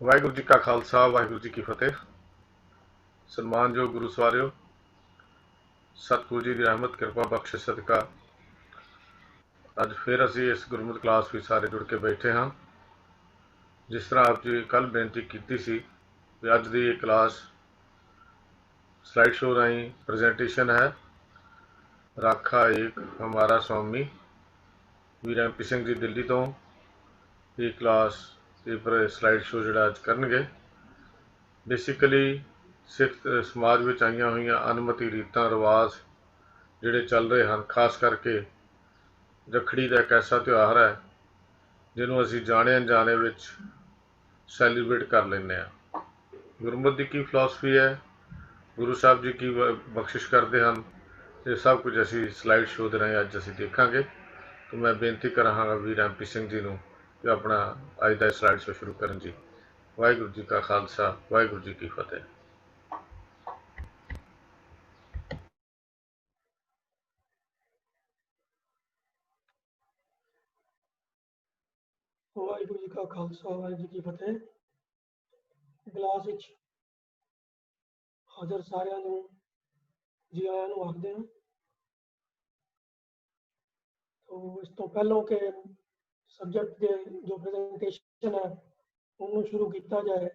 वाहिगुरू जी का खालसा वाहिगुरू जी की फतेह। सन्मानयोग गुरु सवारियो, सतगुरु जी की रहमत कृपा बख्शिश सदका अज फिर असी इस गुरमत क्लास में सारे जुड़ के बैठे हाँ। जिस तरह आप जी कल बेनती की सी भी अज की क्लास स्लाइड शो राही प्रजेंटेशन है राखा एक हमारा स्वामी वीर एम पी सिंह जी दिल्ली तो ये क्लास ये स्लाइड शो जोड़ा अज करनगे। बेसिकली सिख समाज में आईया हुई अनमति रीतां रिवाज ਜਿਹੜੇ ਚੱਲ ਰਹੇ ਹਨ, ਖਾਸ ਕਰਕੇ ਰੱਖੜੀ ਦਾ ਇੱਕ ਐਸਾ ਤਿਉਹਾਰ ਹੈ ਜਿਹਨੂੰ ਅਸੀਂ ਜਾਣੇ ਅਣਜਾਣੇ ਵਿੱਚ ਸੈਲੀਬ੍ਰੇਟ ਕਰ ਲੈਂਦੇ ਹਾਂ। ਗੁਰਮਤਿ ਦੀ ਕੀ ਫਿਲਾਸਫੀ ਹੈ, ਗੁਰੂ ਸਾਹਿਬ ਜੀ ਕੀ ਬਖਸ਼ਿਸ਼ ਕਰਦੇ ਹਨ, ਇਹ ਸਭ ਕੁਝ ਅਸੀਂ ਸਲਾਈਡ ਸ਼ੋਅ ਦੇ ਰਾਹੀਂ ਅੱਜ ਅਸੀਂ ਦੇਖਾਂਗੇ। ਤਾਂ ਮੈਂ ਬੇਨਤੀ ਕਰਾਂਗਾ ਵੀਰ ਐਮ ਪੀ ਸਿੰਘ ਜੀ ਨੂੰ ਕਿ ਆਪਣਾ ਅੱਜ ਦਾ ਸਲਾਈਡ ਸ਼ੋਅ ਸ਼ੁਰੂ ਕਰਨ ਜੀ। ਵਾਹਿਗੁਰੂ ਜੀ ਕਾ ਖਾਲਸਾ ਵਾਹਿਗੁਰੂ ਜੀ ਕੀ ਫਤਿਹ। वाहिगुरू जी का खालसा वाहिगुरू जी की फतेह। क्लास विच हाज़र सारिਆਂ ਨੂੰ जी आयां ਨੂੰ आखदे ਹਾਂ। तो इस तो पहलों के सब्जेक्ट के जो प्रेजेंटेशन है ਉਹਨੂੰ शुरू किया जाए।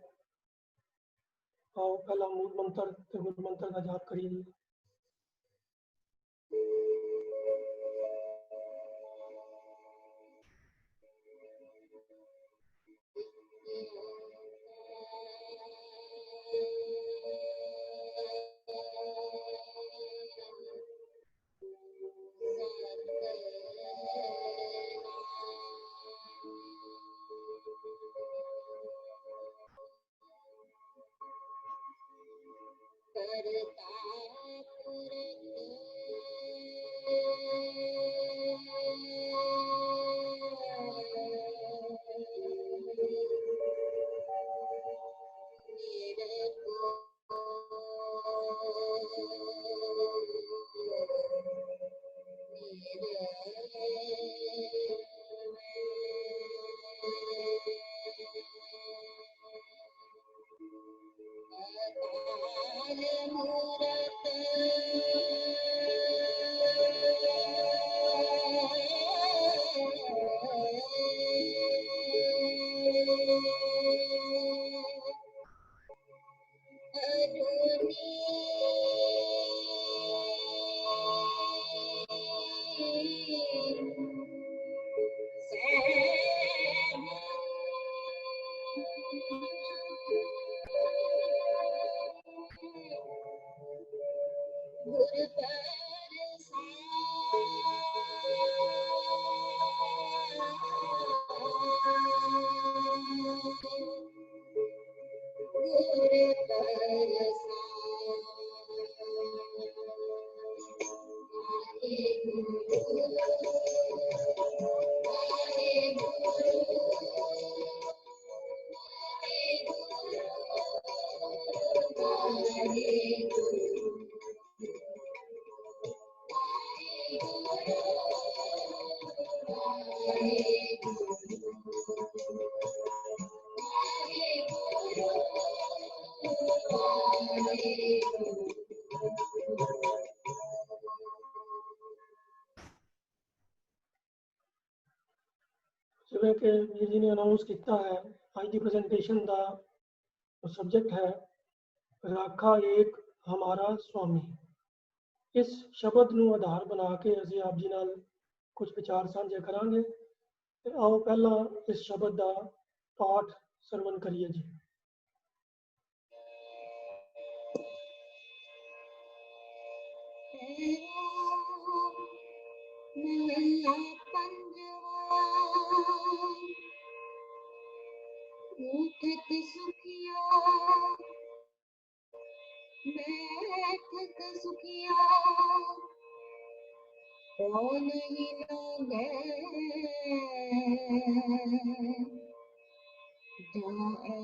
आओ पहला मूल मंत्र ते गुरु मंत्र का जाप करिए। जिवें कि वीर जी ने अनाउंस किया है, आज की प्रेजेंटेशन का सब्जेक्ट है राखा एक हमारा स्वामी। इस शब्द ਨੂੰ आधार बना के ਅਸੀਂ आप जी नाल कुछ विचार साझे करांगे। ਤੇ आओ पहला इस शब्द का पाठ सरवण करिए जी।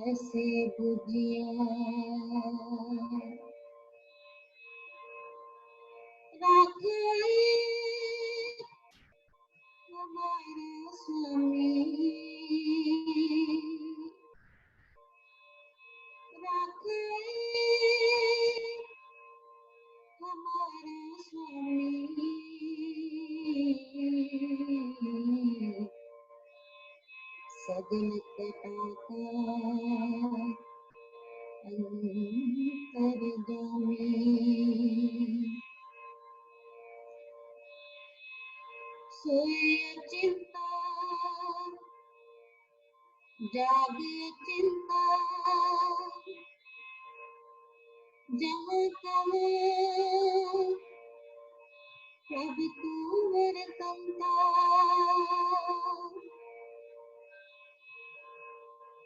ऐसे बुझिया राखे हमारा स्वामी सजन कटाका अंतर जामी सोए चिंता जागे चिंता जहाँ कहाँ प्रभु तू मेरे संता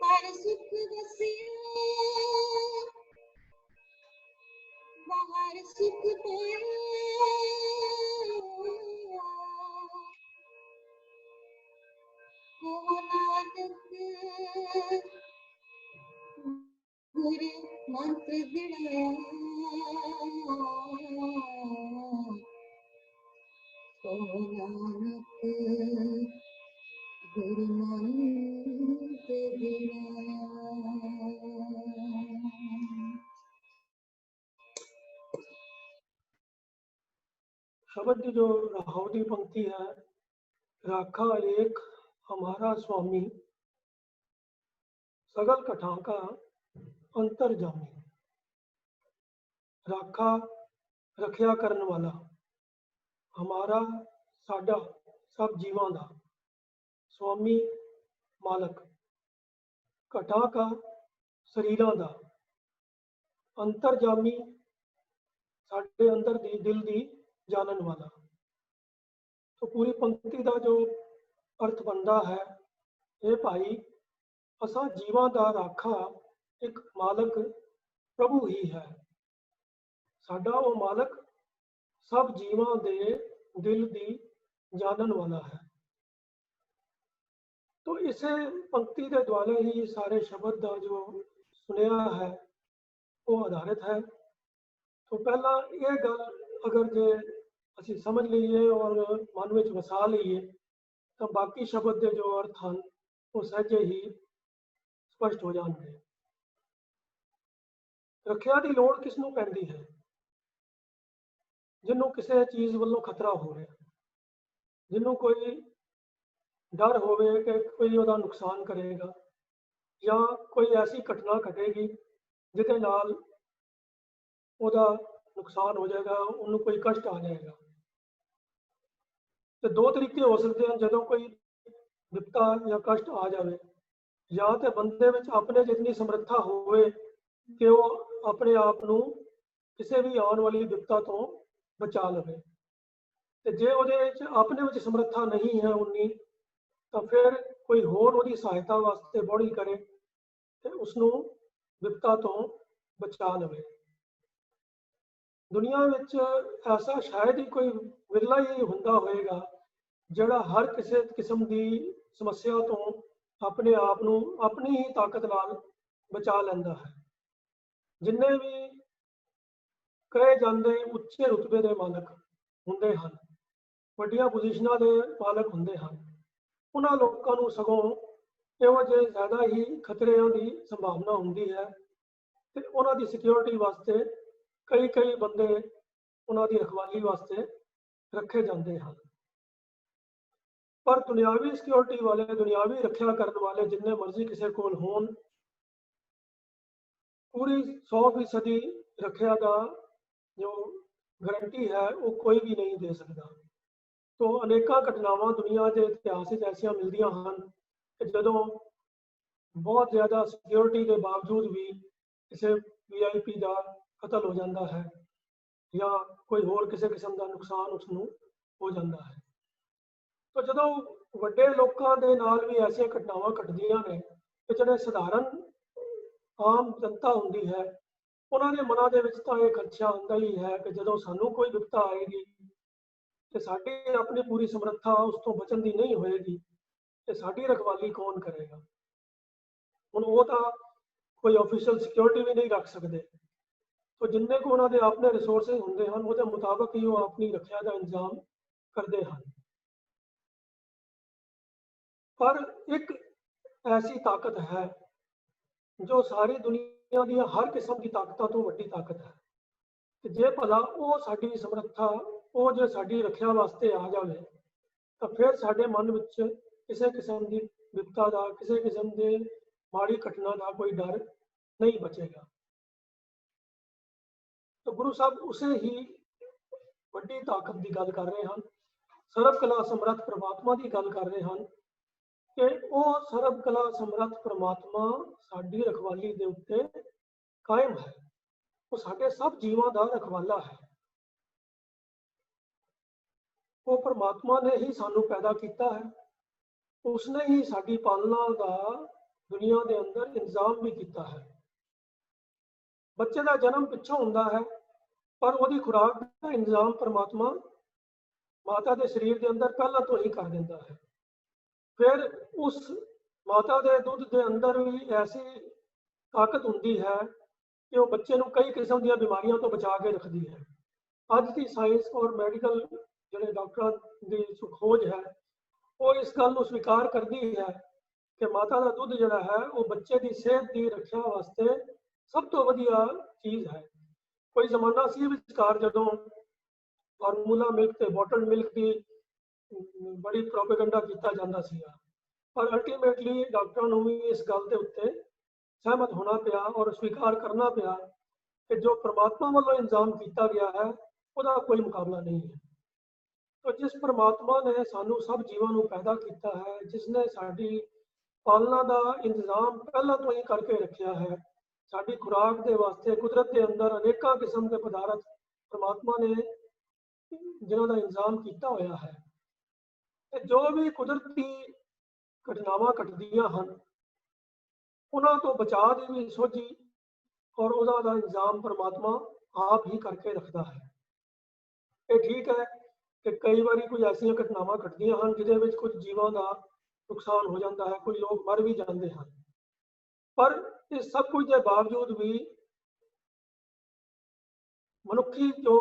पर सुख बसिया बाहर सुख पाया हो नानक गुरु मंत्र दिलाया हो नानक गुरु मंत्र दिलाया। शब्द की जो राहवती पंक्ति है, राखा एक हमारा स्वामी सगल कठा का अंतर जामी। राखा रखिया करने वाला, हमारा साडा सब जीवां दा स्वामी मालक, कठा का शरीरां दा, अंतर जामी साडे अंदर दी दिल दी जानन वाला। तो पूरी पंक्ति का जो अर्थ बनता है, ये भाई असा जीवां दा राखा एक मालक प्रभु ही है। साडा वो मालक सब जीवां दे दिल दी जानन वाला है। तो इसे पंक्ति के द्वारा ही सारे शब्द का जो सुनिया है वो आधारित है। तो पहला ये गल अगर जे असी समझ लीए और मन में वसा लीए तो बाकी शब्द के जो अर्थ हैं वो सहजे ही स्पष्ट हो जाएंगे। रखिया की लोड़ किसनों पैंदी है? जिन्हों किसी चीज़ वालों खतरा हो रहा, जिन्हों कोई डर होवे कि कोई वह नुकसान करेगा या कोई ऐसी घटना घटेगी जिहदे नाल ओहदा नुकसान हो जाएगा, उन्होंने कोई कष्ट आ जाएगा। तो दो तरीके हो सकते हैं जदों कोई विपता या कष्ट आ जाए, या तो बंदे में अपने जितनी समर्था होवे कि वो अपने आप को किसी भी आने वाली विपता तो बचा लवे। तो जे वो अपने में समर्था नहीं है उन्नी, तो फिर कोई होर उसकी सहायता वास्ते बौड़ी करे तो उसनों विपता तो बचा लवे। दुनिया में ऐसा शायद ही कोई विरला ही हुंदा होएगा जिहड़ा हर किसी किस्म की समस्या तो अपने आप को अपनी ही ताकत नाल बचा लैंदा है। जिन्ने भी कहे जाते उच्चे रुतबे के मालक हुंदे हैं, वड्डियां पोजीशनां के मालक हुंदे हैं, उन्होंने लोगों को सगों इहो जे ज़्यादा ही खतरियां की संभावना होंदी है। तो उन्होंने सिक्योरिटी वास्ते कई बंदे उन्होंने रखवाली वास्ते रखे जाते हैं। पर दुनियावी सिक्योरिटी वाले, दुनियावी रखिया करने वाले जिन्ने मर्जी किसी को होन, पूरी 100% रखिया का जो गारंटी है वो कोई भी नहीं दे सकता। तो अनेकों घटनावां दुनिया के इतिहास ऐसा मिलदियां हैं कि जदों बहुत ज़्यादा सिक्योरिटी के बावजूद भी किसी VIP का कतल हो जाता है या कोई होर किसी किस्म का नुकसान उसनों हो जाता है। तो जदों वड्डे लोगों के नाल भी ऐसी घटनावां घटदियां ने कि जिहड़े सधारण आम जनता होंदी है, उन्होंने मनां दे विच तां इह खदशा आंदा ही है कि जदों सानूं कोई विपता आएगी तो साडी अपनी पूरी समर्था उस तो बचन की नहीं होएगी तो साडी रखवाली कौन करेगा। हुण वो तो कोई ऑफिशियल सिक्योरिटी भी नहीं रख सकते। तो जिन्ने को उन्होंने अपने रिसोर्सिस होंगे हैं वो मुताबिक ही वो अपनी रखिया का इंतजाम करते हैं। पर एक ऐसी ताकत है जो सारी दुनिया दी हर किस्म की ताकतों तो वड्डी ताकत है कि जे भला वो साडी समर्था वो जो साडी रखिया वास्ते आ जाए तो फिर साडे मन विच ਕਿਸੇ ਕਿਸਮ ਦੀ ਵਿਪਤਾ ਦਾ, ਕਿਸੇ ਕਿਸਮ ਦੇ ਮਾੜੀ ਘਟਨਾ ਦਾ ਕੋਈ ਡਰ ਨਹੀਂ ਬਚੇਗਾ। ਤਾਂ ਗੁਰੂ ਸਾਹਿਬ ਉਸੇ ਹੀ ਵੱਡੀ ਤਾਕਤ ਦੀ ਗੱਲ ਕਰ ਰਹੇ ਹਨ, ਸਰਬ ਕਲਾ ਸਮਰੱਥ ਪ੍ਰਮਾਤਮਾ ਦੀ ਗੱਲ ਕਰ ਰਹੇ ਹਨ ਕਿ ਉਹ ਸਰਬ ਕਲਾ ਸਮਰੱਥ ਪ੍ਰਮਾਤਮਾ ਸਾਡੀ ਰਖਵਾਲੀ ਦੇ ਉੱਤੇ ਕਾਇਮ ਹੈ। ਉਹ ਸਾਡੇ ਸਭ ਜੀਵਾਂ ਦਾ ਰਖਵਾਲਾ ਹੈ। ਉਹ ਪ੍ਰਮਾਤਮਾ ਨੇ ਹੀ ਸਾਨੂੰ ਪੈਦਾ ਕੀਤਾ ਹੈ, ਉਸਨੇ ਹੀ ਸਾਡੀ ਪਾਲਣਾ ਦਾ ਦੁਨੀਆ ਦੇ ਅੰਦਰ ਇੰਤਜ਼ਾਮ ਵੀ ਕੀਤਾ ਹੈ। ਬੱਚੇ ਦਾ ਜਨਮ ਪਿੱਛੋਂ ਹੁੰਦਾ ਹੈ, ਪਰ ਉਹਦੀ ਖੁਰਾਕ ਦਾ ਇੰਤਜ਼ਾਮ ਪ੍ਰਮਾਤਮਾ ਮਾਤਾ ਦੇ ਸਰੀਰ ਦੇ ਅੰਦਰ ਪਹਿਲਾਂ ਤੋਂ ਹੀ ਕਰ ਦਿੰਦਾ ਹੈ। ਫਿਰ ਉਸ ਮਾਤਾ ਦੇ ਦੁੱਧ ਦੇ ਅੰਦਰ ਵੀ ਐਸੀ ਤਾਕਤ ਹੁੰਦੀ ਹੈ ਕਿ ਉਹ ਬੱਚੇ ਨੂੰ ਕਈ ਕਿਸਮ ਦੀਆਂ ਬਿਮਾਰੀਆਂ ਤੋਂ ਬਚਾ ਕੇ ਰੱਖਦੀ ਹੈ। ਅੱਜ ਦੀ ਸਾਇੰਸ ਔਰ ਮੈਡੀਕਲ ਜਿਹੜੇ ਡਾਕਟਰਾਂ ਦੀ ਖੋਜ ਹੈ, ਉਹ ਇਸ ਗੱਲ ਨੂੰ ਸਵੀਕਾਰ ਕਰਦੀ ਹੈ ਕਿ ਮਾਤਾ ਦਾ ਦੁੱਧ ਜਿਹੜਾ ਹੈ ਉਹ ਬੱਚੇ ਦੀ ਸਿਹਤ ਦੀ ਰੱਖਿਆ ਵਾਸਤੇ ਸਭ ਤੋਂ ਵਧੀਆ ਚੀਜ਼ ਹੈ। ਕੋਈ ਜ਼ਮਾਨਾ ਸੀ ਵਿਚਕਾਰ ਜਦੋਂ ਫਾਰਮੂਲਾ ਮਿਲਕ ਤੇ ਬੋਟਲ ਮਿਲਕ ਦੀ ਬੜੀ ਪ੍ਰੋਪੇਗੈਂਡਾ ਕੀਤਾ ਜਾਂਦਾ ਸੀਗਾ, ਪਰ ਅਲਟੀਮੇਟਲੀ ਡਾਕਟਰਾਂ ਨੂੰ ਵੀ ਇਸ ਗੱਲ ਦੇ ਉੱਤੇ ਸਹਿਮਤ ਹੋਣਾ ਪਿਆ ਔਰ ਸਵੀਕਾਰ ਕਰਨਾ ਪਿਆ ਕਿ ਜੋ ਪ੍ਰਮਾਤਮਾ ਵੱਲੋਂ ਇੰਤਜ਼ਾਮ ਕੀਤਾ ਗਿਆ ਹੈ ਉਹਦਾ ਕੋਈ ਮੁਕਾਬਲਾ ਨਹੀਂ ਹੈ। तो जिस परमात्मा ने सानू सब जीवां नू पैदा किया है, जिसने साडी पालना का इंतजाम पहला तो ही करके रखा है, साडी खुराक के वास्ते कुदरत के अंदर अनेकों किस्म के पदार्थ परमात्मा ने जिन्हों का इंतजाम किया होया है। जो भी कुदरती घटनावां घटदियां हैं उन्हां तो बचा की भी सोझी और उहदा इंतजाम परमात्मा आप ही करके रखता है। ये ठीक है कि कई बार कोई ऐसा घटनावां घटदियां हैं जिहदे विच कुछ जीवां का नुकसान हो जाता है, कोई लोग मर भी जाते हैं, पर इस सब कुछ के बावजूद भी मनुखी जो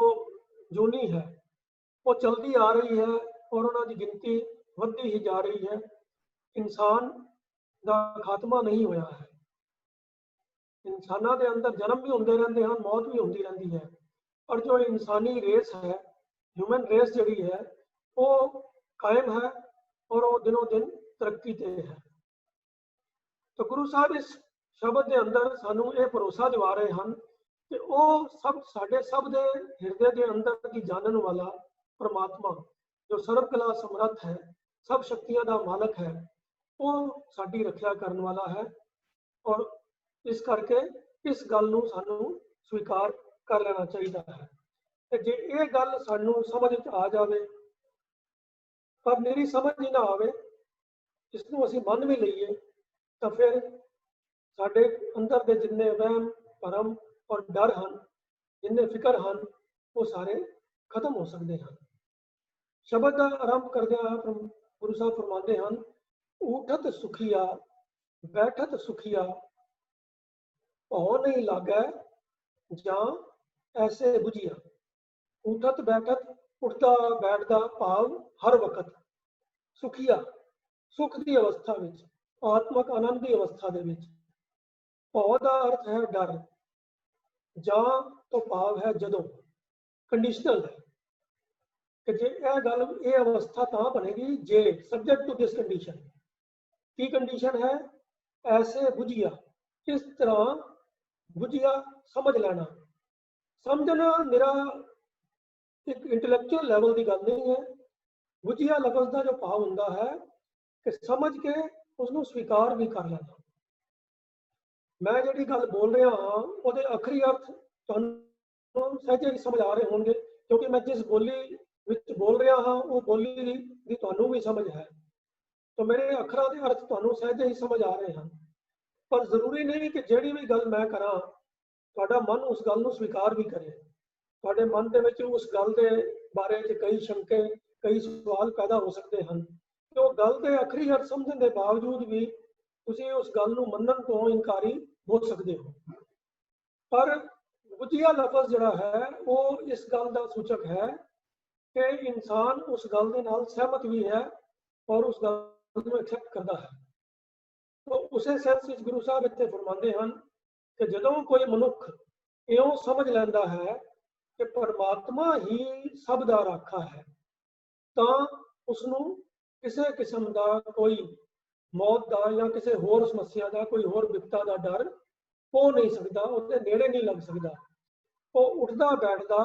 जूनी है वो चलती आ रही है और उन्होंने गिनती बढ़ती ही जा रही है। इंसान का खात्मा नहीं होया है। इंसानों के अंदर जन्म भी होंदे रहंदे हैं, मौत भी होंदी रहंदी है, और जो इंसानी रेस है, ह्यूमन रेस जी है वो कायम है और वो दिनों दिन तरक्की ते है। तो गुरु साहब इस शब्द के अंदर सानू ये भरोसा दिवा रहे हैं कि वो सब साडे सब दे हिरदे के अंदर की जानन वाला परमात्मा जो सर्व कला समर्थ है, सब शक्तियां का मालक है, वो साडी रक्षा करने वाला है। और इस करके इस गल नू सानू स्वीकार कर लेना चाहिए है। जे ये गल सानू समझ आ जाए, पर मेरी समझ ही ना आवे, इसनू असीं मन भी लईए, तो फिर साडे अंदर के जिन्ने वहम भरम और डर हैं, जिन्ने फिक्र हैं, वो सारे खत्म हो सकते हैं। शब्द का आरंभ करदे गुरु साहब फरमाते हैं, उठत सुखिया बैठत सुखिया, भौ नहीं लागै जां ऐसे बुझिया। उठत बैठत, उठता बैठता भाव हर वक्त, सुखिया सुख की अवस्था विच, आत्मक आनंद की अवस्था दे विच। भौ का अर्थ है डर, जां तो भाव है जदों, कंडीशनल है कि जे यह गल ये अवस्था तां बनेगी जे सब्जेक्ट टू दिस कंडीशन। की कंडीशन है? ऐसे बुझिया, इस तरह बुझिया समझ लेना। समझना मेरा एक इंटलैक्चुअल लैवल की गल नहीं है। बुझिया लफज का जो भाव होंदा है कि समझ के उसनू स्वीकार भी कर लेना। मैं जिहड़ी गल बोल रहा हाँ उहदे आखिरी अर्थ तुहानू सहजे ही समझ आ रहे होंगे, क्योंकि मैं जिस बोली विच बोल रहा हाँ वो बोली की तुहानू भी समझ है, तो मेरे अखरां के अर्थ तुहानू सहजे ही समझ आ रहे हैं। पर जरूरी नहीं कि जिहड़ी भी गल मैं करा तुहाडा मन उस गल नू स्वीकार भी करे। तुहाडे मन दे विच उस गल दे बारे च कई शंके, कई सवाल पैदा हो सकते हैं, तो गल के आखिरी अर्थ समझने के बावजूद भी तुसीं उस गल नू मन्नण तो इनकारी हो सकते हो। पर बुझिया लफज जिहड़ा है वो इस गल का सूचक है कि इंसान उस गल दे नाल सहमत भी है और उस गल नू एक्सैप्ट करता है। तो उसे सेंस विच गुरु साहब इत्थे फरमाते हैं कि जदों कोई मनुख इउं समझ लैंदा है कि परमात्मा ही सब दा राखा है, तो उसनू ਕਿਸੇ ਕਿਸਮ ਦਾ ਕੋਈ ਮੌਤ ਦਾ ਜਾਂ ਕਿਸੇ ਹੋਰ ਸਮੱਸਿਆ ਦਾ, ਕੋਈ ਹੋਰ ਵਿਪਤਾ ਦਾ ਡਰ ਹੋ ਨਹੀਂ ਸਕਦਾ, ਉਹਦੇ ਨੇੜੇ ਨਹੀਂ ਲੱਗ ਸਕਦਾ। ਉਹ ਉੱਠਦਾ ਬੈਠਦਾ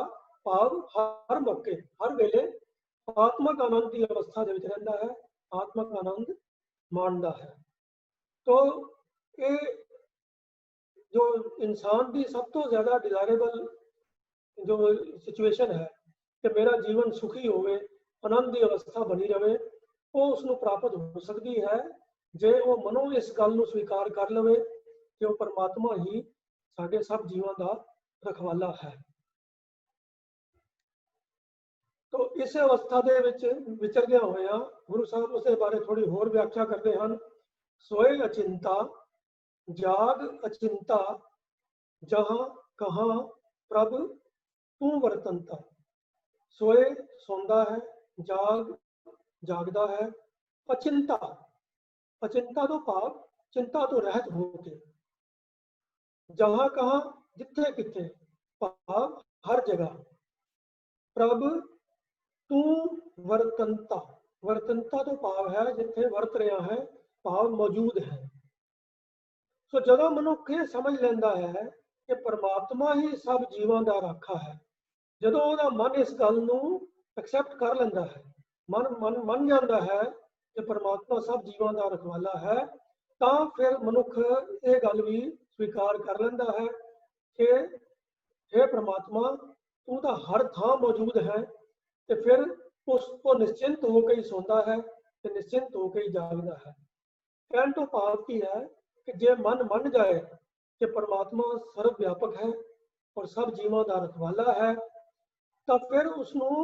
ਭਾਵ ਹਰ ਮੌਕੇ ਹਰ ਵੇਲੇ ਆਤਮਕ ਆਨੰਦ ਦੀ ਅਵਸਥਾ ਦੇ ਵਿੱਚ ਰਹਿੰਦਾ ਹੈ, ਆਤਮਕ ਆਨੰਦ ਮਾਣਦਾ ਹੈ। तो ये जो इंसान की सब तो ज़्यादा डिजायरेबल जो सिचुएशन है कि मेरा जीवन सुखी होवे, आनंद की अवस्था बनी रहे, वो उसनों प्राप्त हो सकती है जे वो मनो इस गल नूं स्वीकार कर लवे कि वो परमात्मा ही साडे सब जीवां दा रखवाला है। तो इस अवस्था दे विच विचरदियां होया गुरु साहब उस बारे थोड़ी होर व्याख्या करते हैं। सोए अचिंता जाग अचिंता जहां कहाँ प्रभ तू वर्तनता। सोए सौंदा है, जाग जागदा है, अचिंता अचिंता तो भाव चिंता तो रहत होके, जहां कहाँ जिथे किथे भाव हर जगह, प्रभ तू वर्तनता वर्तनता तो भाव है जिथे वर्त रहा है, भाव मौजूद है। सो जदों मनुख ये समझ लेंदा है कि परमात्मा ही सब जीवां दा राखा है, जदों ओहदा मन इस गल नूं एक्सैप्ट कर लेंदा है, मन जांदा है कि परमात्मा सब जीवां दा रखवाला है, तां फिर मनुख ये गल भी स्वीकार कर लेंदा है कि हे परमात्मा तू तां हर थां मौजूद है। ते फिर उसको निश्चिंत होकर ही सौंदा है ते निश्चिंत होकर ही जागदा है। कहने तो भाव की है कि जे मन मन जाए कि परमात्मा सर्व व्यापक है और सब जीवां दा रखवाला है, तो फिर उसनों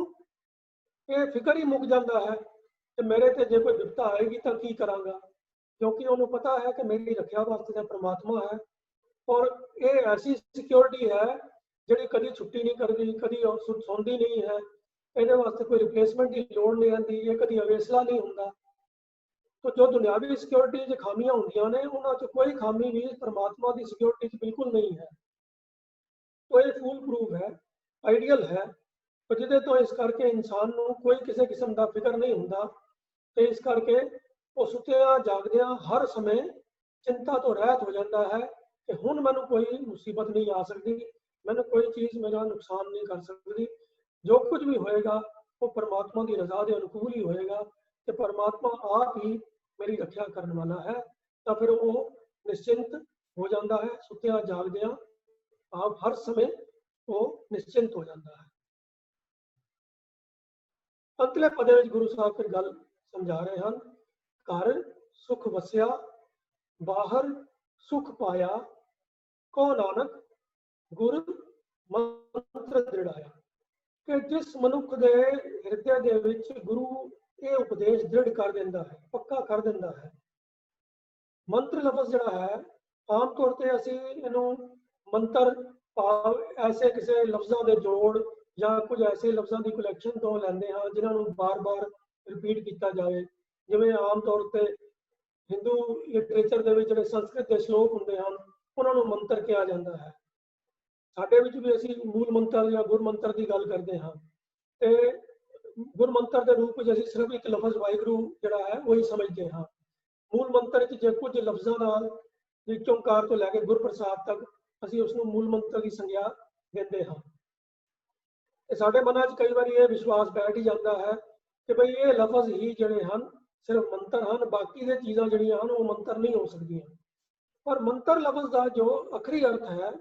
ये फिक्र ही मुक जाता है कि मेरे ते जे कोई विपता आएगी तो की करांगा, क्योंकि उन्होंने पता है कि मेरी रक्षा वास्ते तो परमात्मा है। और ये ऐसी सिक्योरिटी है जिहड़ी कभी छुट्टी नहीं करती, कभी सौंदी नहीं है, ये वास्ते कोई रिप्लेसमेंट की लोड़ नहीं आती, ये कभी अवेसला नहीं होंदा। तो जो दुनियावी सिक्योरिटी खामियां होंदियां ने, उन्हां च कोई खामी भी परमात्मा की सिक्योरिटी बिल्कुल नहीं है। तो ये फूल प्रूफ है, आइडियल है, तो जिहदे तो इस करके इंसान नूं कोई किसी किस्म का फिक्र नहीं हुंदा। तो इस करके वो सुत्तियां जागदियां हर समय चिंता तो रहत हो जाता है कि हुण मैनूं कोई मुसीबत नहीं आ सकती, मैनूं कोई चीज़ मेरा नुकसान नहीं कर सकती, जो कुछ भी होएगा वो परमात्मा की रजा के अनुकूल ही होएगा, कि परमात्मा आप ही मेरी रक्षा करने वाला है। तो फिर वो निश्चिंत हो जाता है, सुत्तियां जागदियां आप हर समय वो निश्चिंत हो जाता है। अंतले पदे विच गुरु साहब फिर गल समझा रहे हैं, घर सुख वसिया बाहर सुख पाया, को नानक गुर मंत्र दृढ़ाया। कि जिस मनुख के हिरदे दे विच गुरु ये उपदेश दृढ़ कर देंदा है, पक्का कर देंदा है। मंत्र लफ्ज जिहड़ा है आम तौर पर असीं इहनूं मंत्र भाव ऐसे किसी लफ्ज़ों के जोड़ या कुछ ऐसे लफ्ज़ों की कलैक्शन तो लैंदे हाँ जिन्होंने बार बार रिपीट किया जाए। जिवें आम तौर पर हिंदू लिटरेचर के जिहड़े संस्कृत के श्लोक होंदे हैं उन्होंने मंत्र कहा जाता है। साडे विच भी असीं मूल मंत्र या गुर मंत्र की गल करते हाँ, तो गुर मंत्र के रूप में असीं सिर्फ एक लफ्ज़ वाहिगुरू जिहड़ा है वही समझते हाँ। मूल मंत्र जे कुछ लफ्ज़ों नाल जिस ओंकार तो लैके गुरप्रसाद तक असीं उसनूं मूल मंत्र की संज्ञा देंदे हाँ। साडे मनां च कई बार ये विश्वास बैठ ही जाता है कि भाई ये लफज ही जिहड़े हैं सिर्फ मंत्र हैं, बाकी दी चीज़ां जिहड़ियां हैं वो मंत्र नहीं हो सकदियां। पर मंत्र लफज का जो आखिरी अर्थ है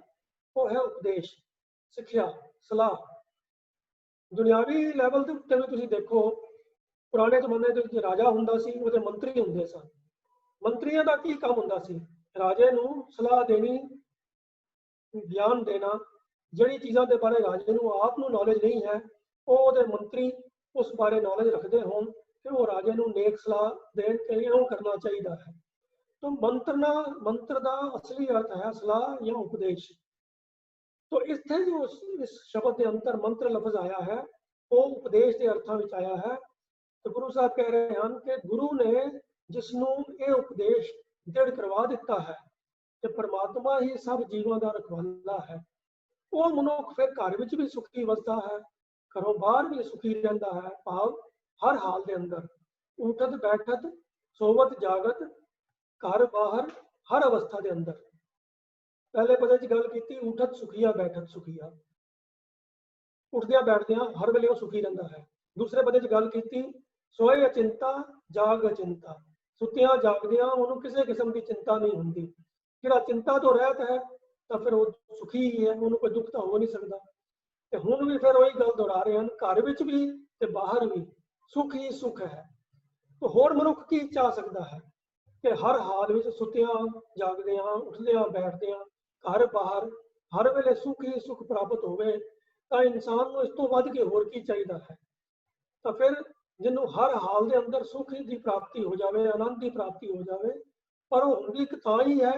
वो है उपदेश, सिक्ख्या, सलाह। दुनियावी लैवल के उत्ते भी तुसीं देखो, पुराने जमाने के राजा हुंदा सी, उहदे मंत्री हुंदे सन। मंत्रियों का की काम हुंदा सी? राजे नूं सलाह देनी, ज्ञान देना। जिहड़ी चीज़ों के बारे राजे नूं आप नूं नॉलेज नहीं है, वो मंत्री उस बारे नॉलेज रखते होण कि वो राजे नूं नेक सलाह देण कि इउं करना चाहिए है। तो मंत्र का असली अर्थ है सलाह या उपदेश। तो इत्थे जो इस शब्द के अंतर मंत्र लफ्ज आया है वो उपदेश के अर्थों में आया है। तो गुरु साहब कह रहे हैं कि गुरु ने जिसनों ये उपदेश दृढ़ करवा दिता है कि परमात्मा ही सब जीवों का रखवाला है, वो मनुख फिर घर में भी सुखी वसदा है, घरों बाहर भी सुखी रहता है, भाव हर हाल के अंदर ਉਠਤ ਬੈਠਤ ਸੋਵਤ ਜਾਗਤ ਘਰ ਬਾਹਰ ਹਰ ਅਵਸਥਾ ਦੇ ਅੰਦਰ। ਪਹਿਲੇ ਪਦੇ 'ਚ ਗੱਲ ਕੀਤੀ ਉਠਤ ਸੁਖੀਆ ਬੈਠਤ ਸੁਖੀਆ, ਉੱਠਦਿਆਂ ਬੈਠਦਿਆਂ ਹਰ ਵੇਲੇ ਉਹ ਸੁਖੀ ਰਹਿੰਦਾ ਹੈ। ਦੂਸਰੇ ਪਦੇ 'ਚ ਗੱਲ ਕੀਤੀ ਸੋਏ ਅਚਿੰਤਾ ਜਾਗ ਅਚਿੰਤਾ, ਸੁੱਤਿਆਂ ਜਾਗਦਿਆਂ ਉਹਨੂੰ ਕਿਸੇ ਕਿਸਮ ਦੀ ਚਿੰਤਾ ਨਹੀਂ ਹੁੰਦੀ। ਜਿਹੜਾ ਚਿੰਤਾ ਤੋਂ ਰਹਿਤ ਹੈ ਤਾਂ ਫਿਰ ਉਹ ਸੁਖੀ ਹੀ ਹੈ, ਉਹਨੂੰ ਕੋਈ ਦੁੱਖ ਤਾਂ ਹੋ ਨਹੀਂ ਸਕਦਾ। ਤੇ ਹੁਣ ਵੀ ਫਿਰ ਉਹੀ ਗੱਲ ਦੁਹਰਾ ਰਹੇ ਹਨ, ਘਰ ਵਿੱਚ ਵੀ ਤੇ ਬਾਹਰ ਵੀ ਸੁੱਖ ਹੀ ਸੁੱਖ ਹੈ। ਤੇ ਹੋਰ ਮਨੁੱਖ ਕੀ ਚਾਹ ਸਕਦਾ ਹੈ ਕਿ ਹਰ ਹਾਲ ਵਿੱਚ ਸੁੱਤਿਆਂ ਜਾਗਦਿਆਂ ਉੱਠਦਿਆਂ ਬੈਠਦਿਆਂ ਘਰ ਬਾਹਰ ਹਰ ਵੇਲੇ ਸੁੱਖ ਹੀ ਸੁੱਖ ਪ੍ਰਾਪਤ ਹੋਵੇ। ਤਾਂ ਇਨਸਾਨ ਨੂੰ ਇਸ ਤੋਂ ਵੱਧ ਕੇ ਹੋਰ ਕੀ ਚਾਹੀਦਾ ਹੈ। ਤਾਂ ਫਿਰ ਜਿਹਨੂੰ ਹਰ ਹਾਲ ਦੇ ਅੰਦਰ ਸੁੱਖ ਦੀ ਪ੍ਰਾਪਤੀ ਹੋ ਜਾਵੇ, ਆਨੰਦ ਦੀ ਪ੍ਰਾਪਤੀ ਹੋ ਜਾਵੇ, ਪਰ ਉਹ ਹੁੰਦੀ ਇੱਕ ਤਾਂ ਹੀ ਹੈ,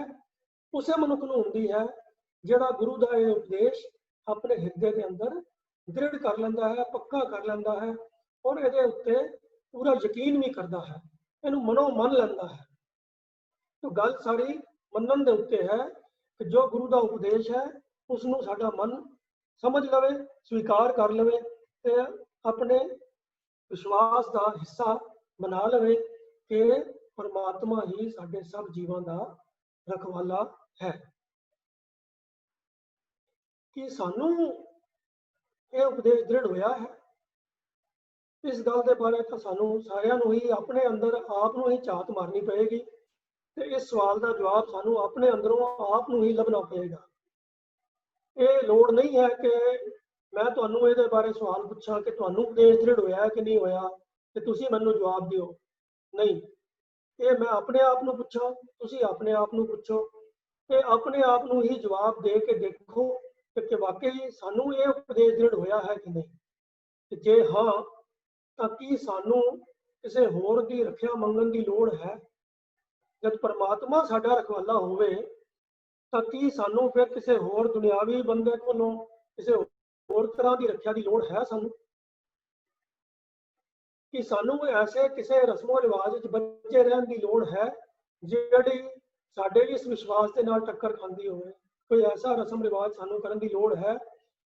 ਉਸੇ ਮਨੁੱਖ ਨੂੰ ਹੁੰਦੀ ਹੈ ਜਿਹੜਾ ਗੁਰੂ ਦਾ ਇਹ ਉਪਦੇਸ਼ ਆਪਣੇ ਹਿਰਦੇ ਦੇ ਅੰਦਰ ਦ੍ਰਿੜ ਕਰ ਲੈਂਦਾ ਹੈ, ਪੱਕਾ ਕਰ ਲੈਂਦਾ ਹੈ ਔਰ ਇਹਦੇ ਉੱਤੇ ਪੂਰਾ ਯਕੀਨ ਵੀ ਕਰਦਾ ਹੈ, ਇਹਨੂੰ ਮਨੋਂ ਮੰਨ ਲੈਂਦਾ ਹੈ। ਤਾਂ ਗੱਲ ਸਾਰੀ ਮੰਨਣ ਦੇ ਉੱਤੇ ਹੈ ਕਿ ਜੋ ਗੁਰੂ ਦਾ ਉਪਦੇਸ਼ ਹੈ ਉਸ ਨੂੰ ਸਾਡਾ ਮਨ ਸਮਝ ਲਵੇ, ਸਵੀਕਾਰ ਕਰ ਲਵੇ ਤੇ ਆਪਣੇ ਵਿਸ਼ਵਾਸ ਦਾ ਹਿੱਸਾ ਬਣਾ ਲਵੇ ਕਿ ਪਰਮਾਤਮਾ ਹੀ ਸਾਡੇ ਸਭ ਜੀਵਾਂ ਦਾ ਰਖਵਾਲਾ ਹੈ। ਕਿ ਸਾਨੂੰ ਇਹ ਉਪਦੇਸ਼ ਦ੍ਰਿੜ ਹੋਇਆ ਹੈ, ਇਸ ਗੱਲ ਦੇ ਬਾਰੇ ਤਾਂ ਸਾਨੂੰ ਸਾਰਿਆਂ ਨੂੰ ਹੀ ਆਪਣੇ ਅੰਦਰ ਆਪ ਨੂੰ ਹੀ ਝਾਤ ਮਾਰਨੀ ਪਏਗੀ ਤੇ ਇਸ ਸਵਾਲ ਦਾ ਜਵਾਬ ਸਾਨੂੰ ਆਪਣੇ ਅੰਦਰੋਂ ਆਪ ਨੂੰ ਹੀ ਲੱਭਣਾ ਪਏਗਾ। ਇਹ ਲੋੜ ਨਹੀਂ ਹੈ ਕਿ ਮੈਂ ਤੁਹਾਨੂੰ ਇਹਦੇ ਬਾਰੇ ਸਵਾਲ ਪੁੱਛਾਂ ਕਿ ਤੁਹਾਨੂੰ ਉਪਦੇਸ਼ ਦ੍ਰਿੜ ਹੋਇਆ ਕਿ ਨਹੀਂ ਹੋਇਆ ਤੇ ਤੁਸੀਂ ਮੈਨੂੰ ਜਵਾਬ ਦਿਓ। ਨਹੀਂ, ਇਹ ਮੈਂ ਆਪਣੇ ਆਪ ਨੂੰ ਪੁੱਛਾਂ, ਤੁਸੀਂ ਆਪਣੇ ਆਪ ਨੂੰ ਪੁੱਛੋ ਤੇ ਆਪਣੇ ਆਪ ਨੂੰ ਹੀ ਜਵਾਬ ਦੇ ਕੇ ਦੇਖੋ ਕਿ ਵਾਕਈ ਸਾਨੂੰ ਇਹ ਉਪਦੇਸ਼ ਦ੍ਰਿੜ ਹੋਇਆ ਹੈ ਕਿ ਨਹੀਂ। ਤੇ ਜੇ ਹਾਂ ਤਾਂ ਕੀ ਸਾਨੂੰ ਕਿਸੇ ਹੋਰ ਦੀ ਰੱਖਿਆ ਮੰਗਣ ਦੀ ਲੋੜ ਹੈ? ਜਦ ਪਰਮਾਤਮਾ ਸਾਡਾ ਰਖਵਾਲਾ ਹੋਵੇ ਤਾਂ ਕੀ ਸਾਨੂੰ ਫਿਰ ਕਿਸੇ ਹੋਰ ਦੁਨਿਆਵੀ ਬੰਦੇ ਕੋਲੋਂ ਕਿਸੇ ਹੋਰ ਤਰ੍ਹਾਂ ਦੀ ਰੱਖਿਆ ਦੀ ਲੋੜ ਹੈ ਸਾਨੂੰ? ਕਿ ਸਾਨੂੰ ਐਸੇ ਕਿਸੇ ਰਸਮੋ ਰਿਵਾਜ ਵਿੱਚ ਬੱਝੇ ਰਹਿਣ ਦੀ ਲੋੜ ਹੈ ਜਿਹੜੀ ਸਾਡੇ ਇਸ ਵਿਸ਼ਵਾਸ ਦੇ ਨਾਲ ਟੱਕਰ ਖਾਂਦੀ ਹੋਵੇ? ਕੋਈ ਐਸਾ ਰਸਮ ਰਿਵਾਜ ਸਾਨੂੰ ਕਰਨ ਦੀ ਲੋੜ ਹੈ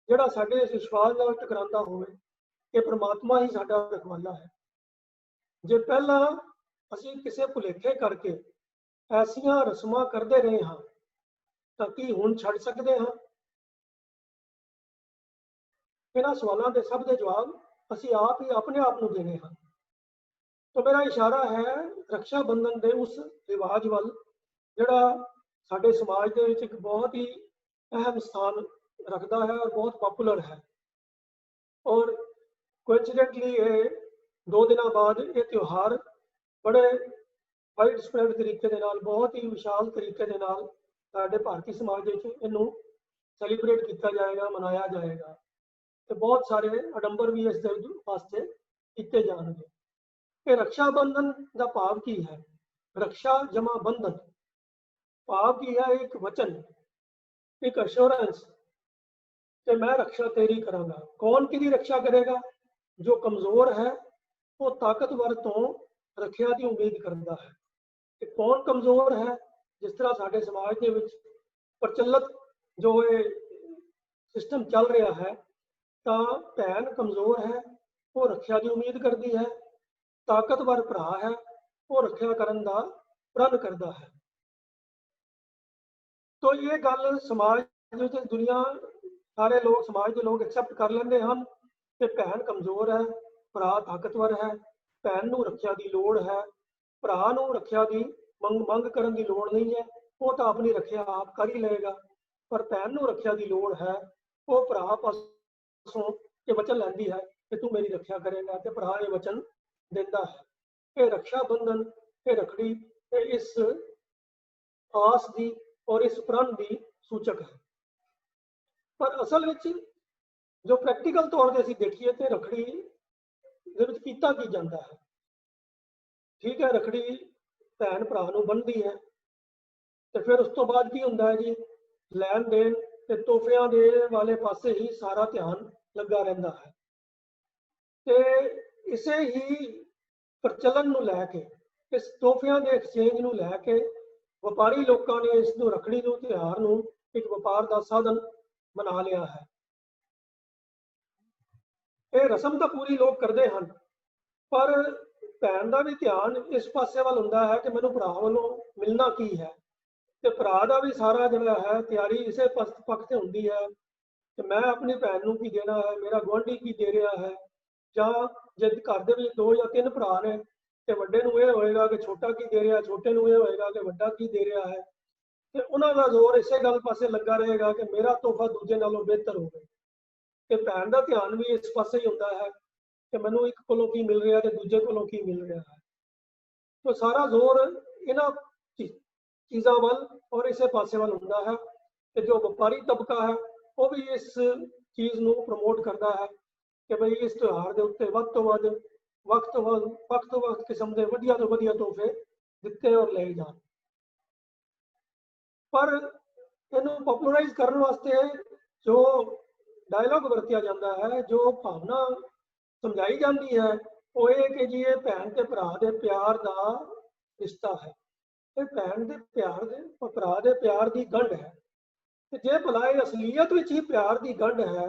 ਜਿਹੜਾ ਸਾਡੇ ਇਸ ਵਿਸ਼ਵਾਸ ਨਾਲ ਟਕਰਾਉਂਦਾ ਹੋਵੇ ਕਿ ਪਰਮਾਤਮਾ ਹੀ ਸਾਡਾ ਰਖਵਾਲਾ ਹੈ? ਜੇ ਪਹਿਲਾਂ ਅਸੀਂ ਕਿਸੇ ਭੁਲੇਖੇ ਕਰਕੇ ਐਸੀਆਂ ਰਸਮਾਂ ਕਰਦੇ ਰਹੇ ਹਾਂ ਤਾਂ ਕੀ ਹੁਣ ਛੱਡ ਸਕਦੇ ਹਾਂ? ਇਹਨਾਂ ਸਵਾਲਾਂ ਦੇ ਸਭ ਦੇ ਜਵਾਬ ਅਸੀਂ ਆਪ ਹੀ ਆਪਣੇ ਆਪ ਨੂੰ ਦੇਣੇ ਹਨ। ਤਾਂ ਮੇਰਾ ਇਸ਼ਾਰਾ ਹੈ ਰਕਸ਼ਾ ਬੰਧਨ ਦੇ ਉਸ ਰਿਵਾਜ ਵੱਲ ਜਿਹੜਾ ਸਾਡੇ ਸਮਾਜ ਦੇ ਵਿੱਚ ਇੱਕ ਬਹੁਤ ਹੀ ਅਹਿਮ ਸਥਾਨ ਰੱਖਦਾ ਹੈ ਔਰ ਬਹੁਤ ਪਪੂਲਰ ਹੈ। ਔਰ ਕੋਇਨਸੀਡੈਂਟਲੀ ਇਹ 2 ਦਿਨਾਂ ਬਾਅਦ ਇਹ ਤਿਉਹਾਰ ਬੜੇ ਵਾਈਡ ਸਪਰੈਡ ਤਰੀਕੇ ਦੇ ਨਾਲ, ਬਹੁਤ ਹੀ ਵਿਸ਼ਾਲ ਤਰੀਕੇ ਦੇ ਨਾਲ ਸਾਡੇ ਭਾਰਤੀ ਸਮਾਜ ਵਿੱਚ ਇਹਨੂੰ ਸੈਲੀਬ੍ਰੇਟ ਕੀਤਾ ਜਾਏਗਾ, ਮਨਾਇਆ ਜਾਏਗਾ ਤੇ ਬਹੁਤ ਸਾਰੇ ਅਡੰਬਰ ਵੀ ਇਸ ਦੇ ਵਾਸਤੇ ਕੀਤੇ ਜਾਣਗੇ। ਇਹ ਰਕਸ਼ਾ ਬੰਧਨ ਦਾ ਭਾਵ ਕੀ ਹੈ? ਰਕਸ਼ਾ ਜਮਾ ਬੰਧਨ, ਭਾਵ ਕੀ ਹੈ? ਇੱਕ ਵਚਨ, ਇੱਕ ਅਸ਼ੋਰੈਂਸ ਕਿ ਮੈਂ ਰਕਸ਼ਾ ਤੇਰੀ ਕਰਾਂਗਾ। ਕੌਣ ਕਿਹਦੀ ਰਕਸ਼ਾ ਕਰੇਗਾ? ਜੋ ਕਮਜ਼ੋਰ ਹੈ ਉਹ ਤਾਕਤਵਰ ਤੋਂ ਰੱਖਿਆ ਦੀ ਉਮੀਦ ਕਰਦਾ ਹੈ। ਤੇ ਕੌਣ ਕਮਜ਼ੋਰ ਹੈ? ਜਿਸ ਤਰ੍ਹਾਂ ਸਾਡੇ ਸਮਾਜ ਦੇ ਵਿੱਚ ਪ੍ਰਚਲਿਤ ਜੋ ਇਹ ਸਿਸਟਮ ਚੱਲ ਰਿਹਾ ਹੈ ਤਾਂ ਭੈਣ ਕਮਜ਼ੋਰ ਹੈ, ਉਹ ਰੱਖਿਆ ਦੀ ਉਮੀਦ ਕਰਦੀ ਹੈ। ਤਾਕਤਵਰ ਭਰਾ ਹੈ, ਉਹ ਰੱਖਿਆ ਕਰਨ ਦਾ ਪ੍ਰਣ ਕਰਦਾ ਹੈ। ਤਾਂ ਇਹ ਗੱਲ ਸਮਾਜ ਵਿੱਚ ਦੁਨੀਆ ਸਾਰੇ ਲੋਕ, ਸਮਾਜ ਦੇ ਲੋਕ ਐਕਸੈਪਟ ਕਰ ਲੈਂਦੇ ਹਨ ਕਿ ਭੈਣ ਕਮਜ਼ੋਰ ਹੈ, ਭਰਾ ਤਾਕਤਵਰ ਹੈ, ਭੈਣ ਨੂੰ ਰੱਖਿਆ ਦੀ ਲੋੜ ਹੈ, ਭਰਾ ਨੂੰ ਰੱਖਿਆ ਦੀ ਮੰਗ ਕਰਨ ਦੀ ਲੋੜ ਨਹੀਂ ਹੈ, ਉਹ ਤਾਂ ਆਪਣੀ ਰੱਖਿਆ ਆਪ ਕਰ ਹੀ ਲਏਗਾ। ਪਰ ਭੈਣ ਨੂੰ ਰੱਖਿਆ ਦੀ ਲੋੜ ਹੈ, ਉਹ ਭਰਾ ਪਾਸੋਂ ਇਹ ਵਚਨ ਲੈਂਦੀ ਹੈ ਕਿ ਤੂੰ ਮੇਰੀ ਰੱਖਿਆ ਕਰੇਗਾ ਤੇ ਭਰਾ ਇਹ ਵਚਨ ਦਿੰਦਾ ਹੈ। ਇਹ ਰਕਸ਼ਾ ਬੰਧਨ, ਇਹ ਰੱਖੜੀ ਇਹ ਇਸ ਆਸ ਦੀ ਔਰ ਇਸ ਪ੍ਰਣ ਦੀ ਸੂਚਕ ਹੈ। ਪਰ ਅਸਲ ਵਿੱਚ ਜੋ ਪ੍ਰੈਕਟੀਕਲ ਤੌਰ ਤੇ ਅਸੀਂ ਦੇਖੀਏ ਤੇ ਰੱਖੜੀ ਦੇ ਵਿੱਚ ਕੀਤਾ ਕੀ ਜਾਂਦਾ ਹੈ? ਠੀਕ ਹੈ, ਰੱਖੜੀ ਭੈਣ ਭਰਾ ਨੂੰ ਬੰਨ੍ਹਦੀ ਹੈ ਤੇ ਫਿਰ ਉਸ ਤੋਂ ਬਾਅਦ ਕੀ ਹੁੰਦਾ ਹੈ ਜੀ? ਲੈਣ ਦੇਣ ਤੇ ਤੋਹਫਿਆਂ ਦੇ ਵਾਲੇ ਪਾਸੇ ਹੀ ਸਾਰਾ ਧਿਆਨ ਲੱਗਾ ਰਹਿੰਦਾ ਹੈ। ਤੇ ਇਸੇ ਹੀ ਪ੍ਰਚਲਨ ਨੂੰ ਲੈ ਕੇ, ਇਸ ਤੋਹਫਿਆਂ ਦੇ ਐਕਸਚੇਂਜ ਨੂੰ ਲੈ ਕੇ ਵਪਾਰੀ ਲੋਕਾਂ ਨੇ ਇਸ ਨੂੰ ਰੱਖੜੀ ਨੂੰ ਤਿਉਹਾਰ ਨੂੰ ਇੱਕ ਵਪਾਰ ਦਾ ਸਾਧਨ ਬਣਾ ਲਿਆ ਹੈ। ਇਹ ਰਸਮ ਤਾਂ ਪੂਰੀ ਲੋਕ ਕਰਦੇ ਹਨ ਪਰ ਭੈਣ ਦਾ ਵੀ ਧਿਆਨ ਇਸ ਪਾਸੇ ਵੱਲ ਹੁੰਦਾ ਹੈ ਕਿ ਮੈਨੂੰ ਭਰਾ ਵੱਲੋਂ ਮਿਲਣਾ ਕੀ ਹੈ, ਤੇ ਭਰਾ ਦਾ ਵੀ ਸਾਰਾ ਜਿਹੜਾ ਹੈ ਤਿਆਰੀ ਇਸੇ ਪੱਖ ਤੇ ਹੁੰਦੀ ਹੈ ਕਿ ਮੈਂ ਆਪਣੀ ਭੈਣ ਨੂੰ ਕੀ ਦੇਣਾ ਹੈ, ਮੇਰਾ ਗੁਆਂਢੀ ਕੀ ਦੇ ਰਿਹਾ ਹੈ। ਜਾਂ ਜੇ ਘਰ ਦੇ ਵਿੱਚ 2 ਜਾਂ 3 ਭਰਾ ਨੇ ਤੇ ਵੱਡੇ ਨੂੰ ਇਹ ਹੋਏਗਾ ਕਿ ਛੋਟਾ ਕੀ ਦੇ ਰਿਹਾ, ਛੋਟੇ ਨੂੰ ਇਹ ਹੋਏਗਾ ਕਿ ਵੱਡਾ ਕੀ ਦੇ ਰਿਹਾ ਹੈ, ਤੇ ਉਹਨਾਂ ਦਾ ਜ਼ੋਰ ਇਸੇ ਗੱਲ ਪਾਸੇ ਲੱਗਾ ਰਹੇਗਾ ਕਿ ਮੇਰਾ ਤੋਹਫਾ ਦੂਜੇ ਨਾਲੋਂ ਬਿਹਤਰ ਹੋਵੇ। ਤੇ ਭੈਣ ਦਾ ਧਿਆਨ ਵੀ ਇਸ ਪਾਸੇ ਹੀ ਹੁੰਦਾ ਹੈ ਕਿ ਮੈਨੂੰ ਇੱਕ ਕੋਲੋਂ ਕੀ ਮਿਲ ਰਿਹਾ ਤੇ ਦੂਜੇ ਕੋਲੋਂ ਕੀ ਮਿਲ ਰਿਹਾ ਹੈ। तो सारा जोर इन्हां चीज़ों वाल और इसे पासे वाल हुंदा है कि जो व्यापारी तबका है वो भी इस चीज़ नूं प्रमोट करता है कि भाई इस त्यौहार के उत्ते वध तो वध वक्त किस्म के वधिया तो वधिया तोहफे दिते और ले जाण। पर इनू पॉपुलराइज करने वास्ते जो डायलॉग वरतिया जाता है, जो भावना समझाई जाती है, वो ये कि जी ये भैन ते भरा दे प्यार का रिश्ता है, ये भैन दे प्यार दे भरा दे प्यार की गंढ है। ते जे भला ये असलीयत विच ही प्यार की गंढ है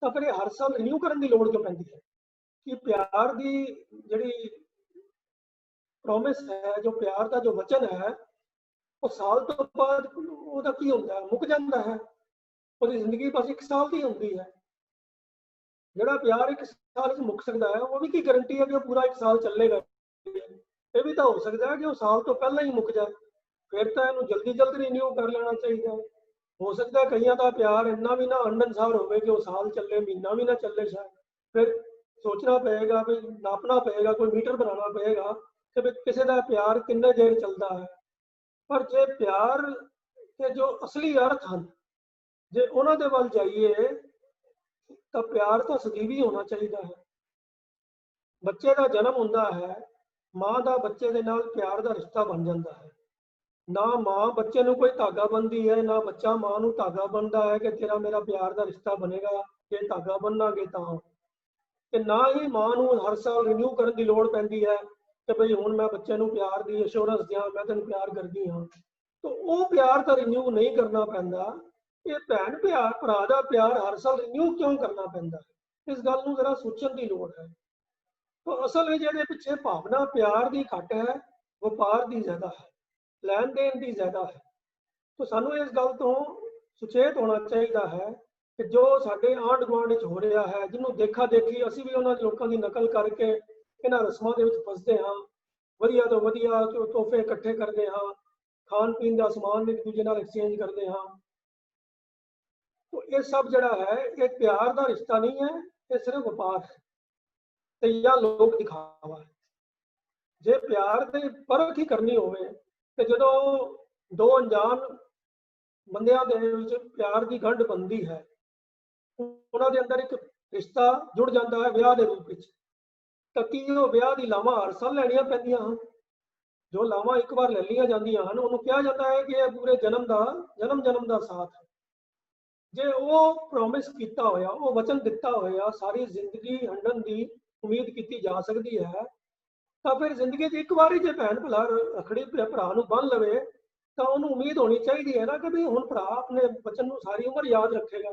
तो फिर हर साल रिन्यू करने की लोड़ क्यों पैंदी है कि प्यार की जिहड़ी प्रॉमिस है, जो प्यार का जो वचन है, वो साल तो बाद उहदा की हुंदा है, मुक जाता है। वो जिंदगी बस 1 साल की होंदी है। ਜਿਹੜਾ प्यार 1 साल च मुक सकता है, वो भी की गारंटी है कि वो पूरा 1 साल चलेगा। ये भी तो हो सकता है कि वो साल तो पहले ही मुक जाए, फिर तो इन्हू जल्दी जल्दी रिन्यू कर लेना चाहिए। हो सकता है कईयां का प्यार इन्ना भी ना अंडनसार हो कि वो साल चले, महीना भी ना चले, शायद फिर सोचना पएगा, भी नापना पएगा, कोई मीटर बनाना पएगा कि भी किसी का प्यार किन्ने देर चलता है। पर जे प्यार के जो असली अर्थ हैं जे उन्होंने वाल जाइए तो प्यार तो सजीवी होना चाहिए है। बच्चे का जन्म होता है, माँ का बच्चे के नाल प्यार का रिश्ता बन जाता है। ना माँ बच्चे को कोई धागा बनती है, ना बच्चा माँ को धागा बनता है कि तेरा मेरा प्यार का रिश्ता बनेगा, ये धागा बननागे तो ना ही माँ को हर साल रिन्यू करने की लौड़ पैंदी है कि भाई हुण मैं बच्चे को प्यार की अश्योरेंस दियाँ, मैं तेन प्यार करती हाँ। तो वो प्यार तो रिन्यू नहीं करना पैंदा। ये भैन प्यार भरा का प्यार हर साल रिन्यू क्यों करना पैंदा, इस गल नूं जरा सोचण की लोड़ है। तो असल में जिहदे पिछे भावना प्यार की घट है, व्यापार की ज़्यादा है, लैन देन की ज़्यादा है। तो सानू इस गल तो सुचेत होना चाहिए है कि जो साडे आंढ गुआंढ हो रहा है, जिन्होंने देखा देखी असीं भी उन्हां लोकां दी नकल करके इन्हां रस्मां दे विच फसदे हां, वधिया तो वधिया तोहफे इकट्ठे करदे हां, खाण पीण दा समान एक दूजे नाल एक्सचेंज करदे हां। तो ये सब जड़ा है ये प्यार का रिश्ता नहीं है, ये सिर्फ व्यापार है या लोक दिखावा है। जे प्यार की परख ही करनी होवे ते जदों 2 अनजान बंदियां दे विच प्यार की गंढ बनती है, उन्हां दे अंदर एक रिश्ता जुड़ जाता है विआह के रूप में, तो की वो विआह की लावां हर साल लैनियां पैंदियां हन। जो लावां एक बार ले लिया जांदियां हन उन्होंने कहा जाता है कि यह पूरे जन्म का साथ है। जे वो प्रॉमिस किया होया, वो वचन दिता होया सारी जिंदगी हंडन की उम्मीद की जा सकती है, तो फिर जिंदगी एक बार जो भैन भला रखड़ी भरा बन लवे तो उन्होंने उम्मीद होनी चाहिए है ना कि भी हुण भरा अपने वचन को सारी उम्र याद रखेगा।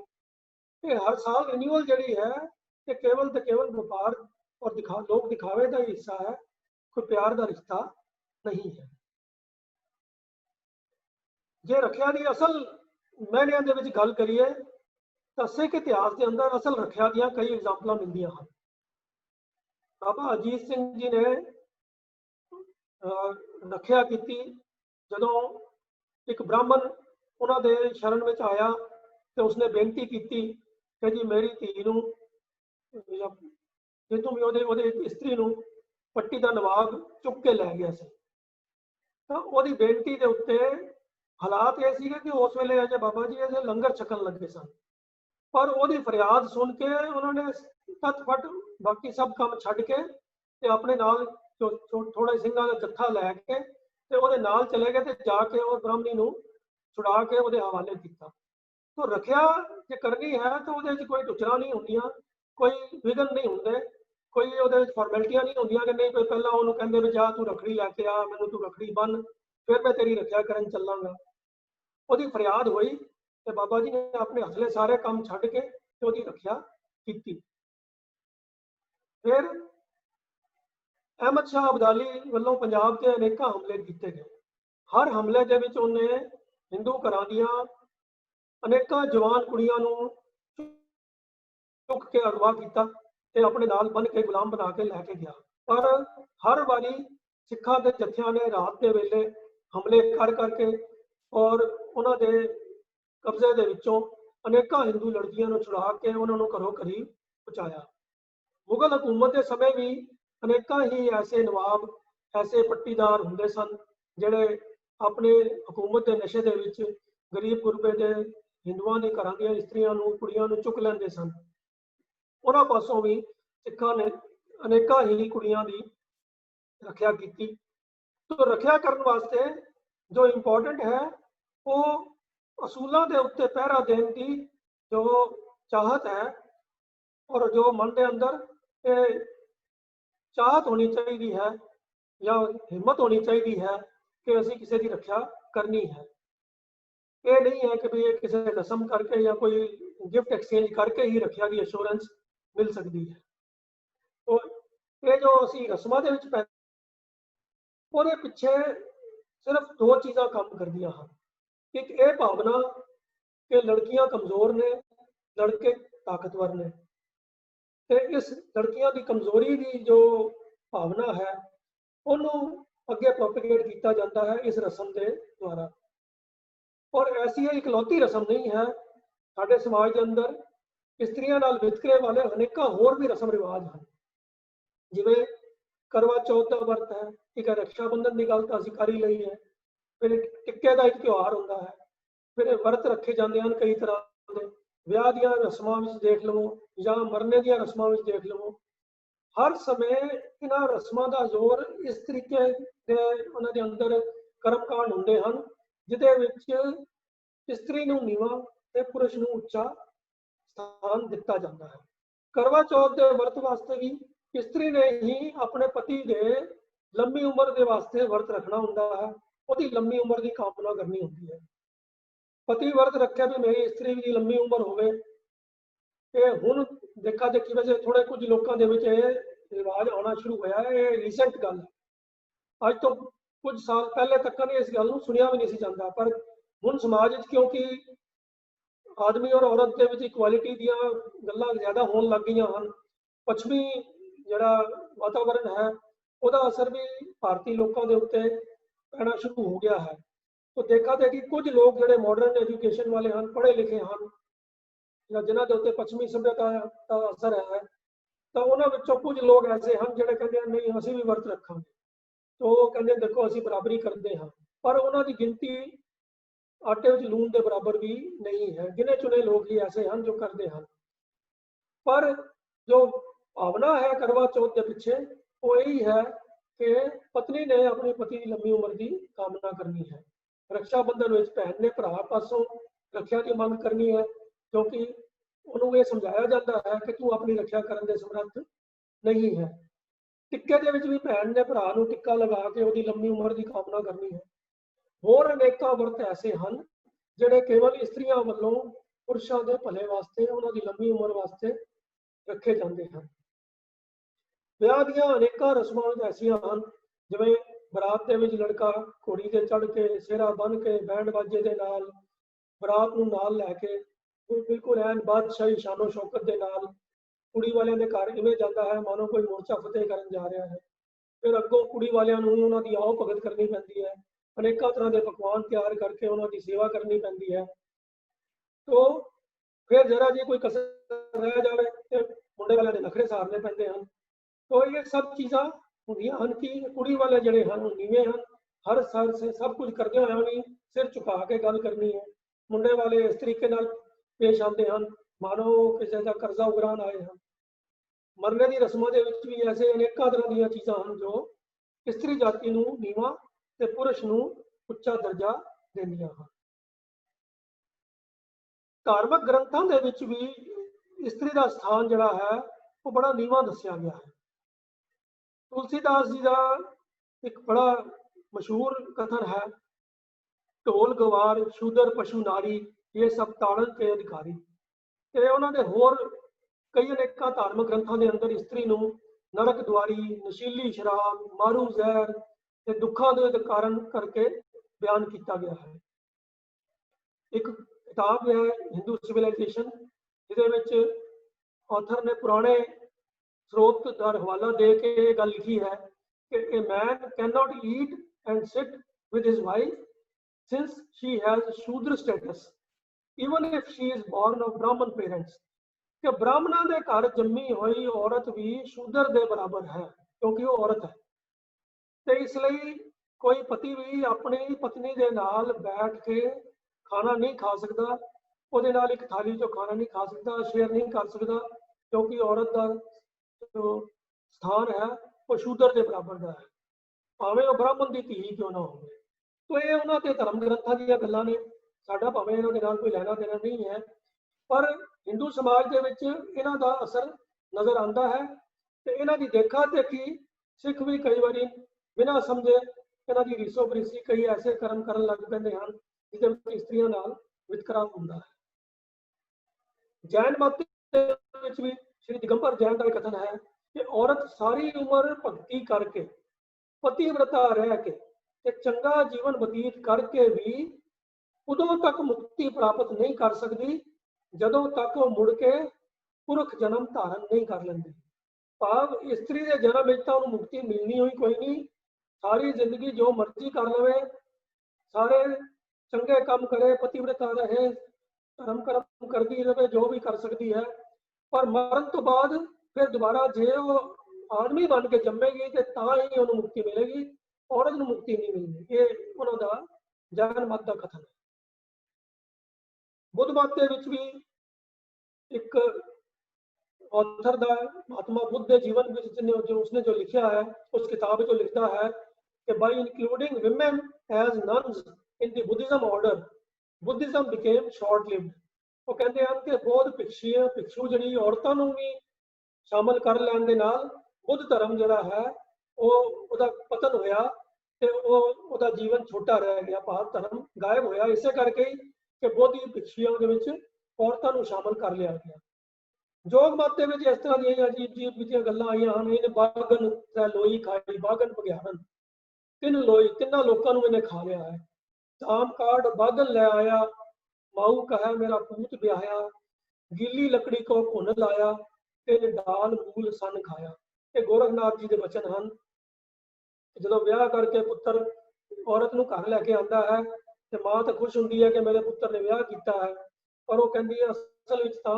ये हर साल रिन्यूअल जी है कि केवल तो केवल व्यापार और लोक दिखावे का ही हिस्सा है, कोई प्यार का रिश्ता नहीं है। जे रखिया की असल मैनिया दे विच गल करिए तो सिख इतिहास के अंदर असल रखिया दी कई एग्जाम्पल मिलदियां हैं। बाबा अजीत सिंह जी ने रखिया की जदों एक ब्राह्मण उन्होंने शरण में आया तो उसने बेनती की कि जी मेरी धी नूं जितों भी उहदे इस्त्री नूं पट्टी का नवाब चुक के लै गया सी। तो उहदी बेनती के उत्ते हालात ये सीगे कि उस वेले अजे बाबा जी अजे लंगर छकन लगे सन, पर उहदी फरियाद सुन के उन्होंने तत्फट बाकी सब काम छड्ड के ते अपने नाल थोड़े सिंघां दा जत्था लैके ते उहदे नाल चले गए ते जाके उस ब्राह्मणी नूं छुड़ा के उहदे हवाले किया। तो रखिया जे करनी है तो उहदे विच कोई टुचरा नहीं होंदियां, कोई विघन नहीं होंदे, कोई उहदे विच फॉर्मैलिटियां नहीं होंदियां कि नहीं कोई पहला उहनूं कहंदे भी जा तू रखड़ी लैके आ, मैनूं तू रखड़ी बन, फिर मैं तेरी रखिया करन चलांगा। उहदी फरियाद हुई तो बाबा जी ने अपने हथले सारे काम छड्ड के उहदी रखिया की। फिर ਅਹਿਮਦ ਸ਼ਾਹ ਅਬਦਾਲੀ ਵੱਲੋਂ ਪੰਜਾਬ ਤੇ ਅਨੇਕਾਂ ਹਮਲੇ ਕੀਤੇ ਗਏ। ਹਰ ਹਮਲੇ ਦੇ ਵਿੱਚ ਉਹਨੇ ਹਿੰਦੂ ਘਰਾਂ ਦੀਆਂ ਅਨੇਕਾਂ ਜਵਾਨ ਕੁੜੀਆਂ ਨੂੰ ਚੁੱਕ ਕੇ ਅਗਵਾ ਕੀਤਾ ਤੇ ਆਪਣੇ ਨਾਲ ਬੰਨ ਕੇ ਗੁਲਾਮ ਬਣਾ ਕੇ ਲੈ ਕੇ ਗਿਆ। ਪਰ ਹਰ ਵਾਰੀ ਸਿੱਖਾਂ ਦੇ ਜਥਿਆਂ ਨੇ ਰਾਤ ਦੇ ਵੇਲੇ ਹਮਲੇ ਕਰ ਕਰਕੇ ਔਰ ਉਹਨਾਂ ਦੇ ਕਬਜ਼ੇ ਦੇ ਵਿੱਚੋਂ ਅਨੇਕਾਂ ਹਿੰਦੂ ਲੜਕੀਆਂ ਨੂੰ ਛੁਡਾ ਕੇ ਉਹਨਾਂ ਨੂੰ ਘਰੋਂ ਘਰੀ ਪਹੁੰਚਾਇਆ। ਮੁਗਲ ਹਕੂਮਤ ਦੇ ਸਮੇਂ ਵੀ ਅਨੇਕਾਂ ਹੀ ਐਸੇ ਨਵਾਬ, ਐਸੇ ਪੱਟੀਦਾਰ ਹੁੰਦੇ ਸਨ ਜਿਹੜੇ ਆਪਣੇ ਹਕੂਮਤ ਦੇ ਨਸ਼ੇ ਦੇ ਵਿੱਚ ਗਰੀਬ ਗੁਰਬੇ ਦੇ ਹਿੰਦੂਆਂ ਦੇ ਘਰਾਂ ਦੀਆਂ ਇਸਤਰੀਆਂ ਨੂੰ, ਕੁੜੀਆਂ ਨੂੰ ਚੁੱਕ ਲੈਂਦੇ ਸਨ। ਉਹਨਾਂ ਪਾਸੋਂ ਵੀ ਸਿੱਖਾਂ ਨੇ ਅਨੇਕਾਂ ਹੀ ਕੁੜੀਆਂ ਦੀ ਰੱਖਿਆ ਕੀਤੀ। तो रक्षा करने वास्ते जो इम्पोर्टेंट है वो असूलों के उत्ते पहरा देने की जो चाहत है और जो मन के अंदर चाहत होनी चाहिए है या हिम्मत होनी चाहिए है कि असी किसी की रक्षा करनी है। ये नहीं है कि भी किसी रस्म करके या कोई गिफ्ट एक्सचेंज करके ही रक्षा की अश्योरेंस मिल सकती है। तो ये जो असी रस्मां दे विच ਉਹਦੇ ਪਿੱਛੇ ਸਿਰਫ ਦੋ ਚੀਜ਼ਾਂ ਕੰਮ ਕਰਦੀਆਂ ਹਨ। ਇੱਕ ਇਹ ਭਾਵਨਾ ਕਿ ਲੜਕੀਆਂ ਕਮਜ਼ੋਰ ਨੇ, ਲੜਕੇ ਤਾਕਤਵਰ ਨੇ, ਤੇ ਇਸ ਲੜਕੀਆਂ ਦੀ ਕਮਜ਼ੋਰੀ ਦੀ ਜੋ ਭਾਵਨਾ ਹੈ ਉਹਨੂੰ ਅੱਗੇ ਪ੍ਰੋਪੇਗੇਟ ਕੀਤਾ ਜਾਂਦਾ ਹੈ ਇਸ ਰਸਮ ਦੇ ਦੁਆਰਾ। ਔਰ ਐਸੀ ਇਹ ਇਕਲੌਤੀ ਰਸਮ ਨਹੀਂ ਹੈ, ਸਾਡੇ ਸਮਾਜ ਦੇ ਅੰਦਰ ਇਸਤਰੀਆਂ ਨਾਲ ਵਿਤਕਰੇ ਵਾਲੇ ਅਨੇਕਾਂ ਹੋਰ ਵੀ ਰਸਮ ਰਿਵਾਜ ਹਨ। ਜਿਵੇਂ करवा चौथ का वर्त है, ठीक है, रक्षा बंधन की गल तो असीं कर ही लई है, फिर टिक्के का एक त्यौहार होता है, फिर वर्त रखे जाते हैं कई तरह के, विआह दी रस्मां विच देख लवो या मरने दी रस्मां विच देख लवो, हर समय इन्हां रस्मां दा जोर इस तरीके दे उन्हां दे अंदर कर्मकांड हुंदे हन जिहदे विच इस्त्री नूं नीवां ते पुरुष नूं उच्चा स्थान दिता जाता है। करवा चौथ के वर्त वास्ते भी इस्त्री ने ही अपने पति के लंबी उम्र के वास्ते वर्त रखना होंदा है, उसकी लंबी उम्र की कामना करनी होती है। पति वर्त रखे भी मेरी इस्त्री की लंबी उम्र होवे। ये हुण देखा देखी वजह थोड़े कुछ लोगों के विच रिवाज आना शुरू होया है। ये रीसेंट गल है, अज तो कुछ साल पहले तक इस गल नूं सुनिया भी नहीं सी जांदा, पर हुण समाज विच क्योंकि आदमी और औरत के विच इक्वालिटी दीयां गल्लां ज़्यादा होण लग गईयां हन, पश्चिमी जिहड़ा वातावरण है उसका असर भी भारतीय लोगों के उत्ते पैना शुरू हो गया है। तो देखा देखी कुछ लोग जिहड़े मॉडर्न एजुकेशन वाले हैं, पढ़े लिखे हैं या जिन्हां दे उत्ते पश्चिमी सभ्यता का असर है, तो उन्हां विचों कुछ लोग ऐसे हैं जिहड़े कहंदे नहीं असीं भी वर्त रखांगे। तो वो कहंदे देखो असीं बराबरी करते हैं, पर उन्हां दी गिनती आटे विच लूण के बराबर भी नहीं है। गिने चुने लोग ही ऐसे हैं जो करते हैं, पर जो भावना है करवा चौथ के पिछे वो यही है कि पत्नी ने अपनी पति की लंबी उम्र की कामना करनी है। रक्षा बंधन में भैन ने भरा पासों रक्षा की मांग करनी है, क्योंकि उन्होंने ये समझाया जाता है कि तू अपनी रक्षा करने के समर्थ नहीं है। टिक्के के भी भैन ने भरा नूं टिक्का लगा के उसकी लंबी उम्र की कामना करनी है। होर अनेका वर्त ऐसे हैं जिहड़े केवल इस्त्रियां वालों पुरुषों के भले वास्ते, उन्होंने लंबी उम्र वास्ते रखे जाते हैं। विआह दीयां अनेकां रस्मां ऐसियां हैं जिवें बरात दे विच लड़का घोड़ी ते चढ़ के सेहरा बन के बैंड बाजे दे नाल बरात नूं नाल लैके बिल्कुल ऐन बादशाही शानो शौकत दे नाल कुड़ी वालियां दे घर इवें जांदा है मानो कोई मोर्चा फतेह करन जा रहा है। फिर अगों कुड़ी वालियां नूं उन्हां दी आओ भगत करनी पैंदी है, अनेकां तरह के पकवान तैयार करके उन्हां दी सेवा करनी पैंदी है। तो फिर जरा जी कोई कसर रह जाए तो मुंडे वालियां दे नखरे सारने पैंदे हैं। तो ये सब चीज़ां होंदियां हन कि कुड़ी वाले जिहड़े हन नीवें हन, हर साल से सब कुछ करदे होए भी सिर झुका के गल करनी है। मुंडे वाले इस तरीके नाल पेश आते हैं मानो किसी का कर्जा उगरान आए हैं। मरने की रस्मां दे विच भी ऐसे अनेकां तरह दीयां चीज़ां हन जो इस्त्री जाति नूं नीवां ते पुरुष नूं उच्चा दर्जा दिंदियां हन। धार्मिक ग्रंथां दे विच भी इस्त्री का स्थान जिहड़ा है वो बड़ा नीवां दस्सिया गया है। तुलसीदास जी का एक बड़ा मशहूर कथन है, ढोल गवार शूदर पशु नारी ये सब ताड़न के अधिकारी। ते उन्होंने होर कई अनेक धार्मिक ग्रंथों के अंदर इस्त्री नूं नरक द्वारी, नशीली शराब, मारू जहर ते दुखों के कारण करके बयान किया गया है। एक किताब है हिंदू सिविलाइजेशन, जिहदे ऑथर ने पुराने स्रोत का हवाला दे के ये गल लिखी है कि a man can not eat and sit with his wife since she has Shudra status even if she is born of Brahmin parents, कि ब्राह्मणों के घर जम्मी हुई औरत भी शूद्र के बराबर है क्योंकि वो औरत है। तो इसलिए कोई पति भी अपनी पत्नी के नाल बैठ के खाना नहीं खा सकता, ਉਹਦੇ ਨਾਲ एक थाली चो खाना नहीं खा सकता, शेयर नहीं कर सकता, क्योंकि औरत का जो स्थान है वो शूद्र के बराबर का है, भावें वो ब्राह्मण की धी क्यों ना हो। तो ये उन्होंने धर्म ग्रंथों दी गल्लां ने, साडा भावें इन्हां दे नाल कोई लेना देना नहीं है, पर हिंदू समाज के इन्हां दा असर नज़र आता है। तो इन्हां दी देखा देखी सिख भी कई बार बिना समझे इन्हां दी रीसो बरीसी कई ऐसे कर्म करन लग पैंदे हन जिहदे विच इस्त्रियां नाल वितकरा हुंदा है। जैन मत विच भी श्री दिगंबर जैन का कथन है कि औरत सारी उम्र भगती करके पतिव्रता रह के ते चंगा जीवन बतीत करके भी उदों तक मुक्ति प्राप्त नहीं कर सकती जदों तक वो मुड़ के पुरख जन्म धारण नहीं कर लेंदी। भाव इस्त्री के जन्म में तो मुक्ति मिलनी हुई कोई नहीं, सारी जिंदगी जो मर्जी कर लवे, सारे चंगे काम करे, पतिव्रता रहे, धर्म कर्म करती रहे, जो भी कर सकती है, पर मरण तो बाद फिर दोबारा जे वो आदमी बन के जमेगी तो तां ही उन्हें मुक्ति मिलेगी, औरत को मुक्ति नहीं मिलनी। ये उन्होंने जैन मत का कथन है। बुद्ध मत के भी एक ऑथर दा महात्मा बुद्ध के जीवन में जो उसने जो लिखा है, उस किताब जो लिखता है कि by including women as nuns in the Buddhism order, Buddhism became short-lived। वो कहते हैं कि बौद्ध भिक्षु जी औरतों को भी शामिल कर लैन दे नाल बुद्ध धर्म जड़ा है वो पतन होया ते वो जीवन छोटा रह गया, भाव धर्म गायब होया इसे करके कि बौद्ध भिक्षुओं के विच औरतों को शामिल कर लिया गया। जोग मत के इस तरह दी अजीब अजीब गल्लां आईयां हन। इन्हें बागन लोई खाई, बागन भग्यारन, तीन लोई तिना लोगों को इन्हें खा लिया है। धाम काट बागन ले आया, माऊ कहा मेरा पूत ब्याया, गीली लकड़ी को भुन लाया, तिन डाल मूल सन खाया। ये गोरखनाथ जी के वचन हैं। जो ब्याह करके पुत्र औरत को घर लैके आता है तो माँ तो खुश होंगी है कि मेरे पुत्र ने ब्याह किया है, पर वो कहती है असल में तो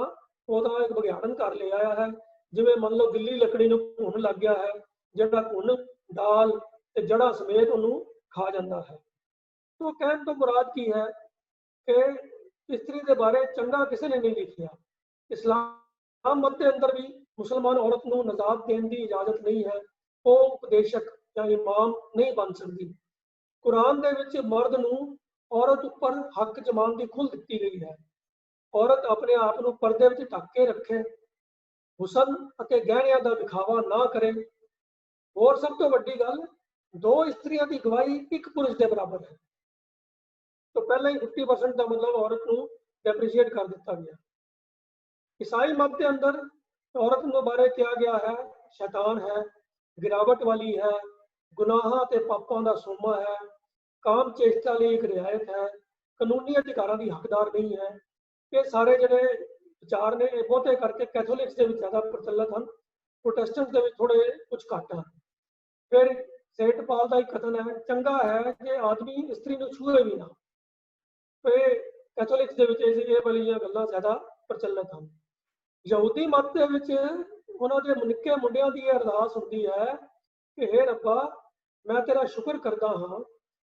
वो तो एक विग्यारन कर ले आया है, जिमें मान लो गिली लकड़ी भुन लग गया है, जोड़ा भुन दाल ते जड़ा समेत उन्होंने खा जाता है। तो कहने तो मुराद की है कि स्त्री के बारे चंगा किसी ने नहीं लिखा। इस्लाम मत के अंदर भी मुसलमान औरत को नजात देने की इजाजत नहीं है, वो उपदेशक या इमाम नहीं बन सकती। कुरान दे विच मर्द नूं औरत उपर हक जमान की खुल दी गई है। औरत अपने आप को परदे में ढक के रखे, हुसन और गहनिया का दिखावा ना करे, और सब तो वड्डी गल दो स्त्रियों की गवाही एक पुरुष के बराबर है। तो पहले ही 50% का मतलब औरत को डेप्रीशिएट कर दिता गया। ईसाई मत के अंदर औरत के बारे किया गया है शैतान है, गिरावट वाली है, गुनाहां ते पापां का सोमा है, काम चेष्टा लिए एक रियायत है, कानूनी अधिकारों की हकदार नहीं है। ये सारे जोड़े विचार ने बहुते करके कैथोलिक्स के ज़्यादा प्रचलित हैं, प्रोटेस्टेंट के थोड़े कुछ घट हैं। फिर सेंट पाल का एक कथन है चंगा है कि आदमी स्त्री को छूए भी ना। तो ये कैथोलिक्स के वाली गल्लां ज़्यादा प्रचलित हैं। यहूदी मत के उन्होंने निक्के मुंडियां की अरदास होती है कि हे रब्बा मैं तेरा शुक्र करता हाँ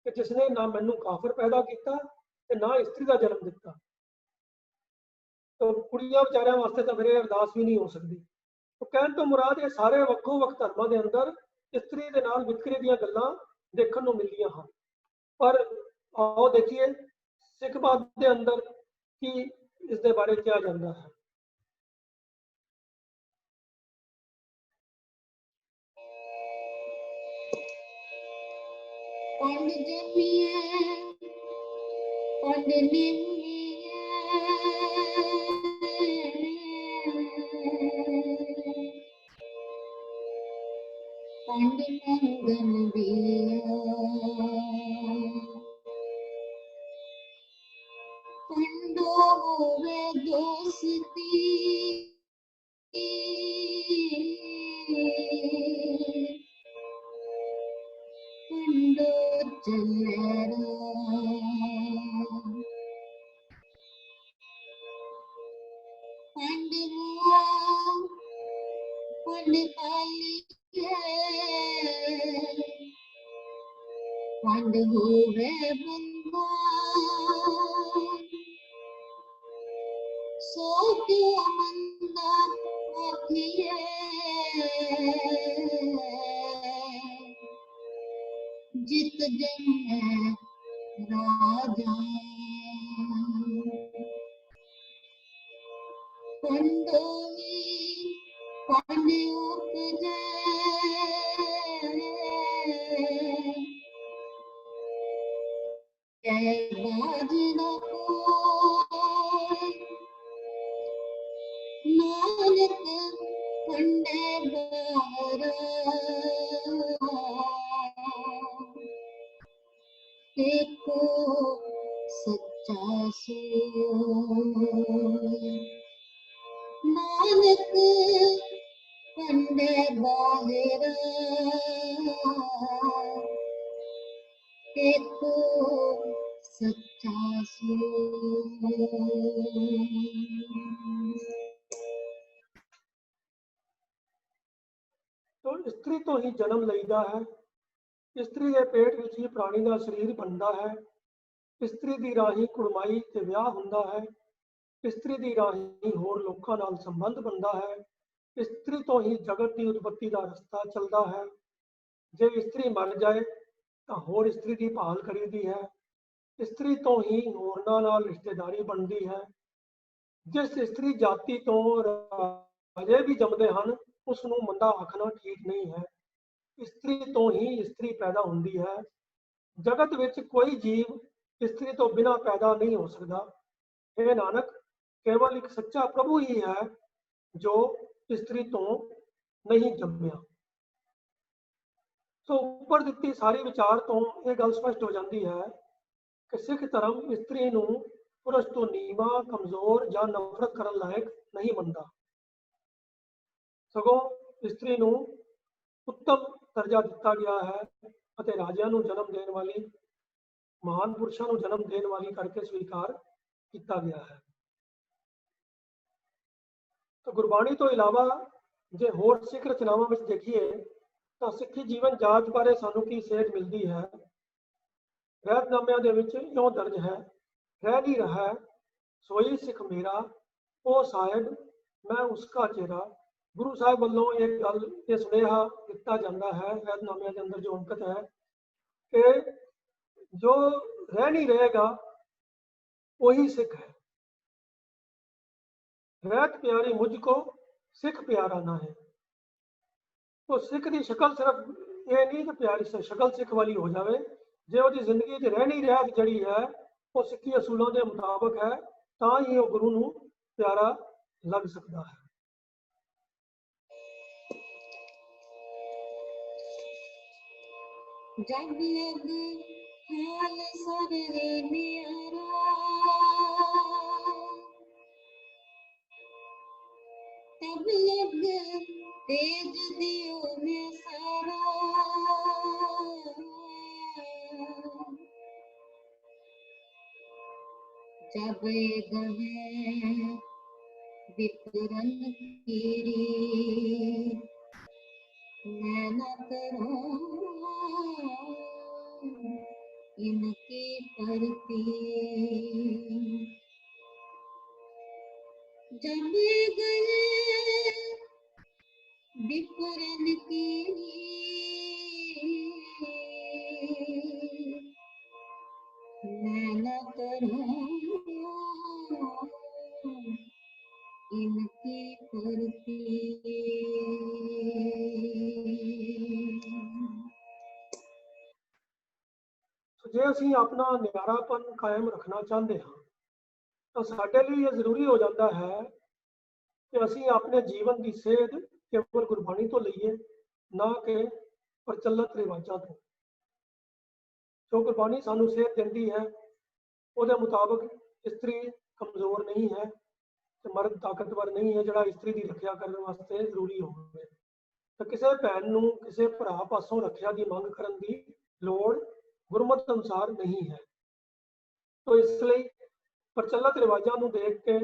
कि जिसने ना मैनू काफिर पैदा किया ना स्त्री का जन्म दिता। तो कुड़ियां बेचारियां वास्ते तो फिर अरदास भी नहीं हो सकती। तो कहने तो मुराद ये सारे वक्खो वक्त धर्मों के अंदर स्त्री के नाल वितकरे दी गल्लां देखने को मिलदियां हैं। पर आओ देखिए सिख मत के अंदर की इस दे बारे क्या जाता है। पंड जमिया पंड निमिया होवे दोस्ती पंडो चलेरा पंडुआ पंड काली पंड होवे बंदा सो क्यों मंदा आखिए जित जन राजा पंडोली पंड उपजे बाज न कोई नानक पंडे बारा एको सच्चा सोई नानक पंडे बाहरा एको सच्चा तो स्त्री तो ही जन्म लईदा है, स्त्री के पेट विच ही प्राणी का शरीर बनता है, स्त्री दी राही कुड़माई ते विआह हुंदा है, स्त्री दी राही होर लोकां नाल संबंध बनता है, स्त्री तो ही जगत की उत्पत्ति का रस्ता चलता है। जे स्त्री मर जाए तो होर स्त्री की भाल करीदी है, स्त्री तो ही होरनां नाल रिश्तेदारी बनती है। जिस स्त्री जाति तो राजे भी जमदे हन उसनूं मंदा आखना ठीक नहीं है। स्त्री तो ही स्त्री पैदा होंदी है। जगत विच कोई जीव स्त्री तो बिना पैदा नहीं हो सकता। हे नानक, केवल एक सच्चा प्रभु ही है जो स्त्री तो नहीं जम्मिया। तो ऊपर दिती सारी विचार तो यह गल स्पष्ट हो जाती है कि सिख धर्म स्त्री नूं पुरुष तो नीवा, कमजोर या नफरत करन लायक नहीं मनता, सगों स्त्री नूं उत्तम दर्जा दिता गया है ਅਤੇ ਰਾਜਿਆਂ ਨੂੰ जन्म देने वाली, महान पुरुषों ਨੂੰ जन्म देने वाली करके स्वीकार किया गया है। तो गुरबाणी तो इलावा जे होर सिख रचनावां विच देखिए तो सिੱਖੀ जीवन जाच बारे सानू की सेध मिलती है। रहतनामिਆਂ ਦੇ ਵਿੱਚ ਇਉਂ दर्ज है, रह नहीं रहा सोई सिख मेरा, ओ साहिब मैं उसका चेहरा। गुरु साहब वालों एक गल ये सुनेहा दिता जाता है रहतनामिਆਂ के अंदर जो अंकत है कि जो रह नहीं रहेगा वही सिख है। रहत प्यारी मुझको सिख प्यारा ना है। तो सिख की शक्ल सिर्फ ये नहीं कि प्यारी शक्ल सिख वाली हो जाए, जे वो जिंदगी च रह नहीं रहत जड़ी है वो सिक्खी असूलों के मुताबिक है, तो ही वो गुरु नूं प्यारा लग सकता है। जब लग हाल सरे नियारा तब लग तेज दियो में सारा जब गहे विपुरन कीरी मैं न करूं इनकी परती जब गए विपुरन कीरी मैं न करूं इनकी परती। जे असीं अपना न्यारापन कायम रखना चाहते हैं तो साडे लिए यह जरूरी हो जाता है कि असीं अपने जीवन की सेध केवल गुरबाणी तो लईए, ना कि प्रचलित रिवाजां तो। जो गुरबाणी सानू सेध दिंदी है उसदे मुताबिक स्त्री कमज़ोर नहीं है ਤੇ ਮਰਦ ਤਾਕਤਵਰ ਨਹੀਂ ਹੈ ਜਿਹੜਾ ਇਸਤਰੀ ਦੀ ਰੱਖਿਆ ਕਰਨ ਵਾਸਤੇ ਜ਼ਰੂਰੀ ਹੋਵੇ। ਤਾਂ ਕਿਸੇ ਭੈਣ ਨੂੰ ਕਿਸੇ ਭਰਾ ਪਾਸੋਂ ਰੱਖਿਆ ਦੀ ਮੰਗ ਕਰਨ ਦੀ ਲੋੜ ਗੁਰਮਤਿ ਅਨੁਸਾਰ ਨਹੀਂ ਹੈ। ਤਾਂ ਇਸ ਲਈ ਪ੍ਰਚਲਿਤ ਰਿਵਾਜਾਂ ਨੂੰ ਦੇਖ ਕੇ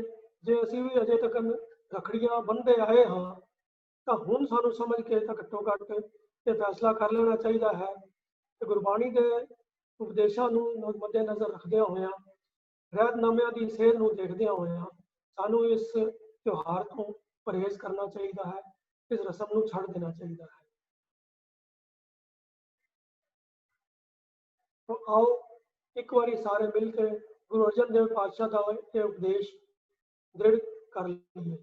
ਜੇ ਅਸੀਂ ਵੀ ਅਜੇ ਤੱਕ ਰੱਖੜੀਆਂ ਬੰਨ੍ਹਦੇ ਆਏ ਹਾਂ ਤਾਂ ਹੁਣ ਸਾਨੂੰ ਸਮਝ ਕੇ ਤਾਂ ਘੱਟੋ ਘੱਟ ਇਹ ਫੈਸਲਾ ਕਰ ਲੈਣਾ ਚਾਹੀਦਾ ਹੈ ਕਿ ਗੁਰਬਾਣੀ ਦੇ ਉਪਦੇਸ਼ਾਂ ਨੂੰ ਮੱਦੇਨਜ਼ਰ ਰੱਖਦਿਆਂ ਹੋਇਆਂ ਰਹਿਤਨਾਮਿਆਂ ਦੀ ਸੇਧ ਨੂੰ ਦੇਖਦਿਆਂ ਹੋਇਆਂ ਸਾਨੂੰ ਇਸ ਤਿਉਹਾਰ ਤੋਂ ਪਰਹੇਜ਼ ਕਰਨਾ ਚਾਹੀਦਾ ਹੈ, ਇਸ ਰਸਮ ਨੂੰ ਛੱਡ ਦੇਣਾ ਚਾਹੀਦਾ ਹੈ। ਤਾਂ ਆਓ ਇੱਕ ਵਾਰੀ ਸਾਰੇ ਮਿਲ ਕੇ ਗੁਰੂ ਅਰਜਨ ਦੇਵ ਪਾਤਸ਼ਾਹ ਦਾ ਇਹ ਉਪਦੇਸ਼ ਦ੍ਰਿੜ ਕਰ ਲਈਏ।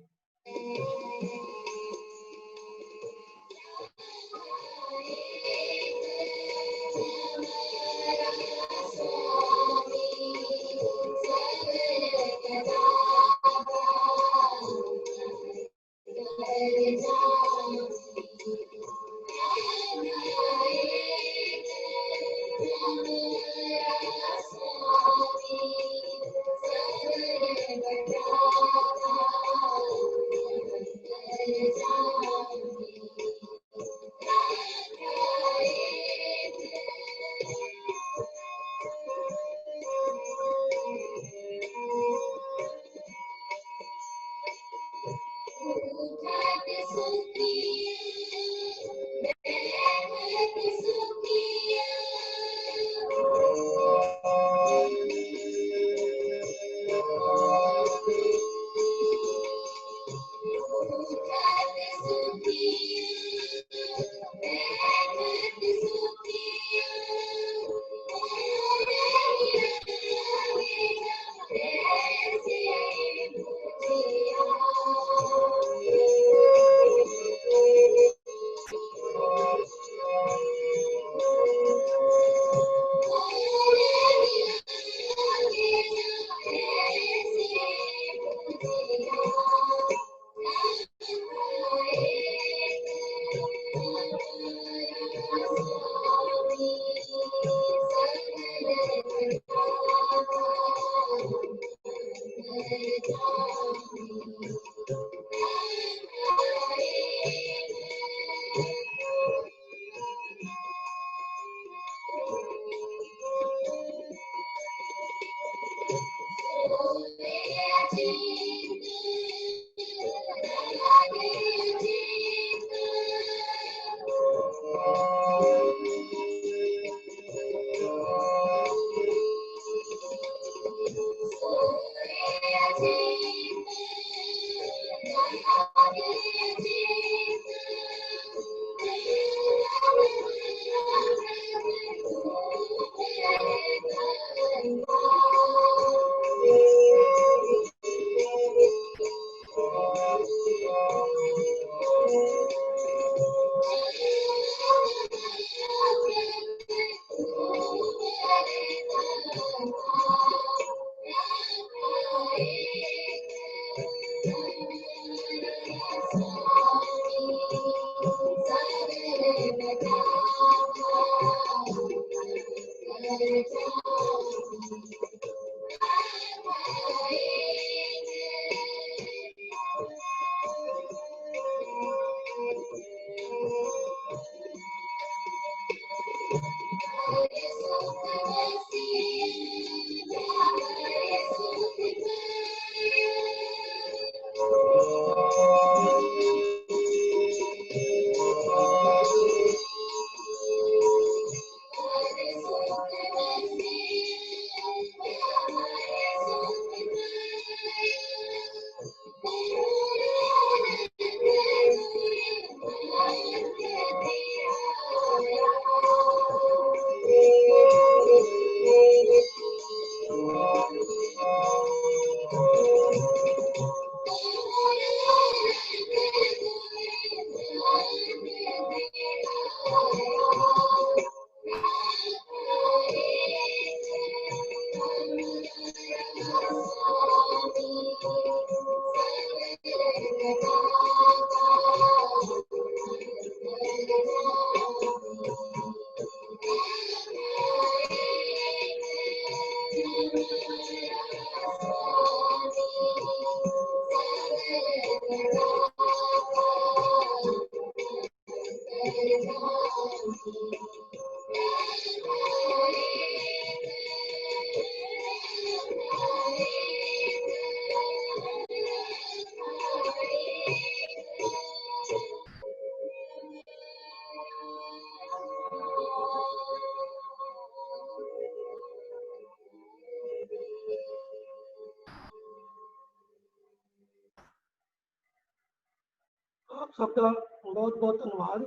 ਆਪ ਸਭ ਦਾ ਬਹੁਤ ਬਹੁਤ ਧੰਨਵਾਦ।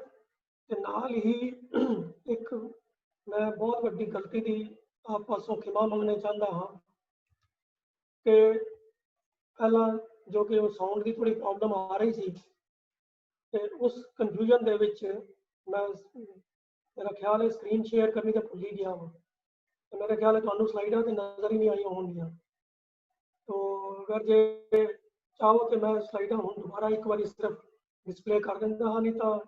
ਤੇ ਨਾਲ ਹੀ ਇੱਕ ਮੈਂ ਬਹੁਤ ਵੱਡੀ ਗਲਤੀ ਦੀ ਆਪ ਪਾਸੋਂ ਖਿਮਾ ਮੰਗਣਾ ਚਾਹੁੰਦਾ ਹਾਂ ਕਿ ਪਹਿਲਾਂ ਜੋ ਕਿ ਉਹ ਸਾਊਂਡ ਦੀ ਥੋੜੀ ਪ੍ਰੋਬਲਮ ਆ ਰਹੀ ਸੀ ਤੇ ਉਸ ਕਨਫਿਊਜ਼ਨ ਦੇ ਵਿੱਚ ਮੈਂ ਮੇਰਾ ਖਿਆਲ ਹੈ ਸਕਰੀਨ ਸ਼ੇਅਰ ਕਰਨੀ ਤਾਂ ਭੁੱਲ ਹੀ ਗਿਆ ਵਾਂ। ਤੇ ਮੇਰਾ ਖਿਆਲ ਹੈ ਤੁਹਾਨੂੰ ਸਲਾਈਡਾਂ ਤੇ ਨਜ਼ਰ ਹੀ ਨਹੀਂ ਆਈਆਂ ਹੋਣਗੀਆਂ। ਤੋ ਅਗਰ ਜੇ ਚਾਹੋ ਕਿ ਮੈਂ ਸਲਾਈਡਾਂ ਹੁਣ ਦੁਬਾਰਾ ਇੱਕ ਵਾਰੀ ਸਿਰਫ ਡਿਸਪਲੇ ਕਰ ਦਿੰਦਾ ਹਾਂ, ਨਹੀਂ ਤਾਂ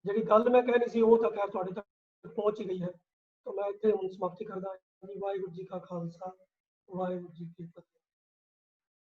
ਜਿਹੜੀ ਗੱਲ ਮੈਂ ਕਹਿਣੀ ਸੀ ਉਹ ਤਾਂ ਖੈਰ ਤੁਹਾਡੇ ਤੱਕ ਪਹੁੰਚ ਹੀ ਗਈ ਹੈ। ਤਾਂ ਮੈਂ ਇੱਥੇ ਹੁਣ ਸਮਾਪਤੀ ਕਰਦਾ ਹਾਂ। ਵਾਹਿਗੁਰੂ ਜੀ ਕਾ ਖਾਲਸਾ, ਵਾਹਿਗੁਰੂ ਜੀ ਕੀ ਫਤਿਹ।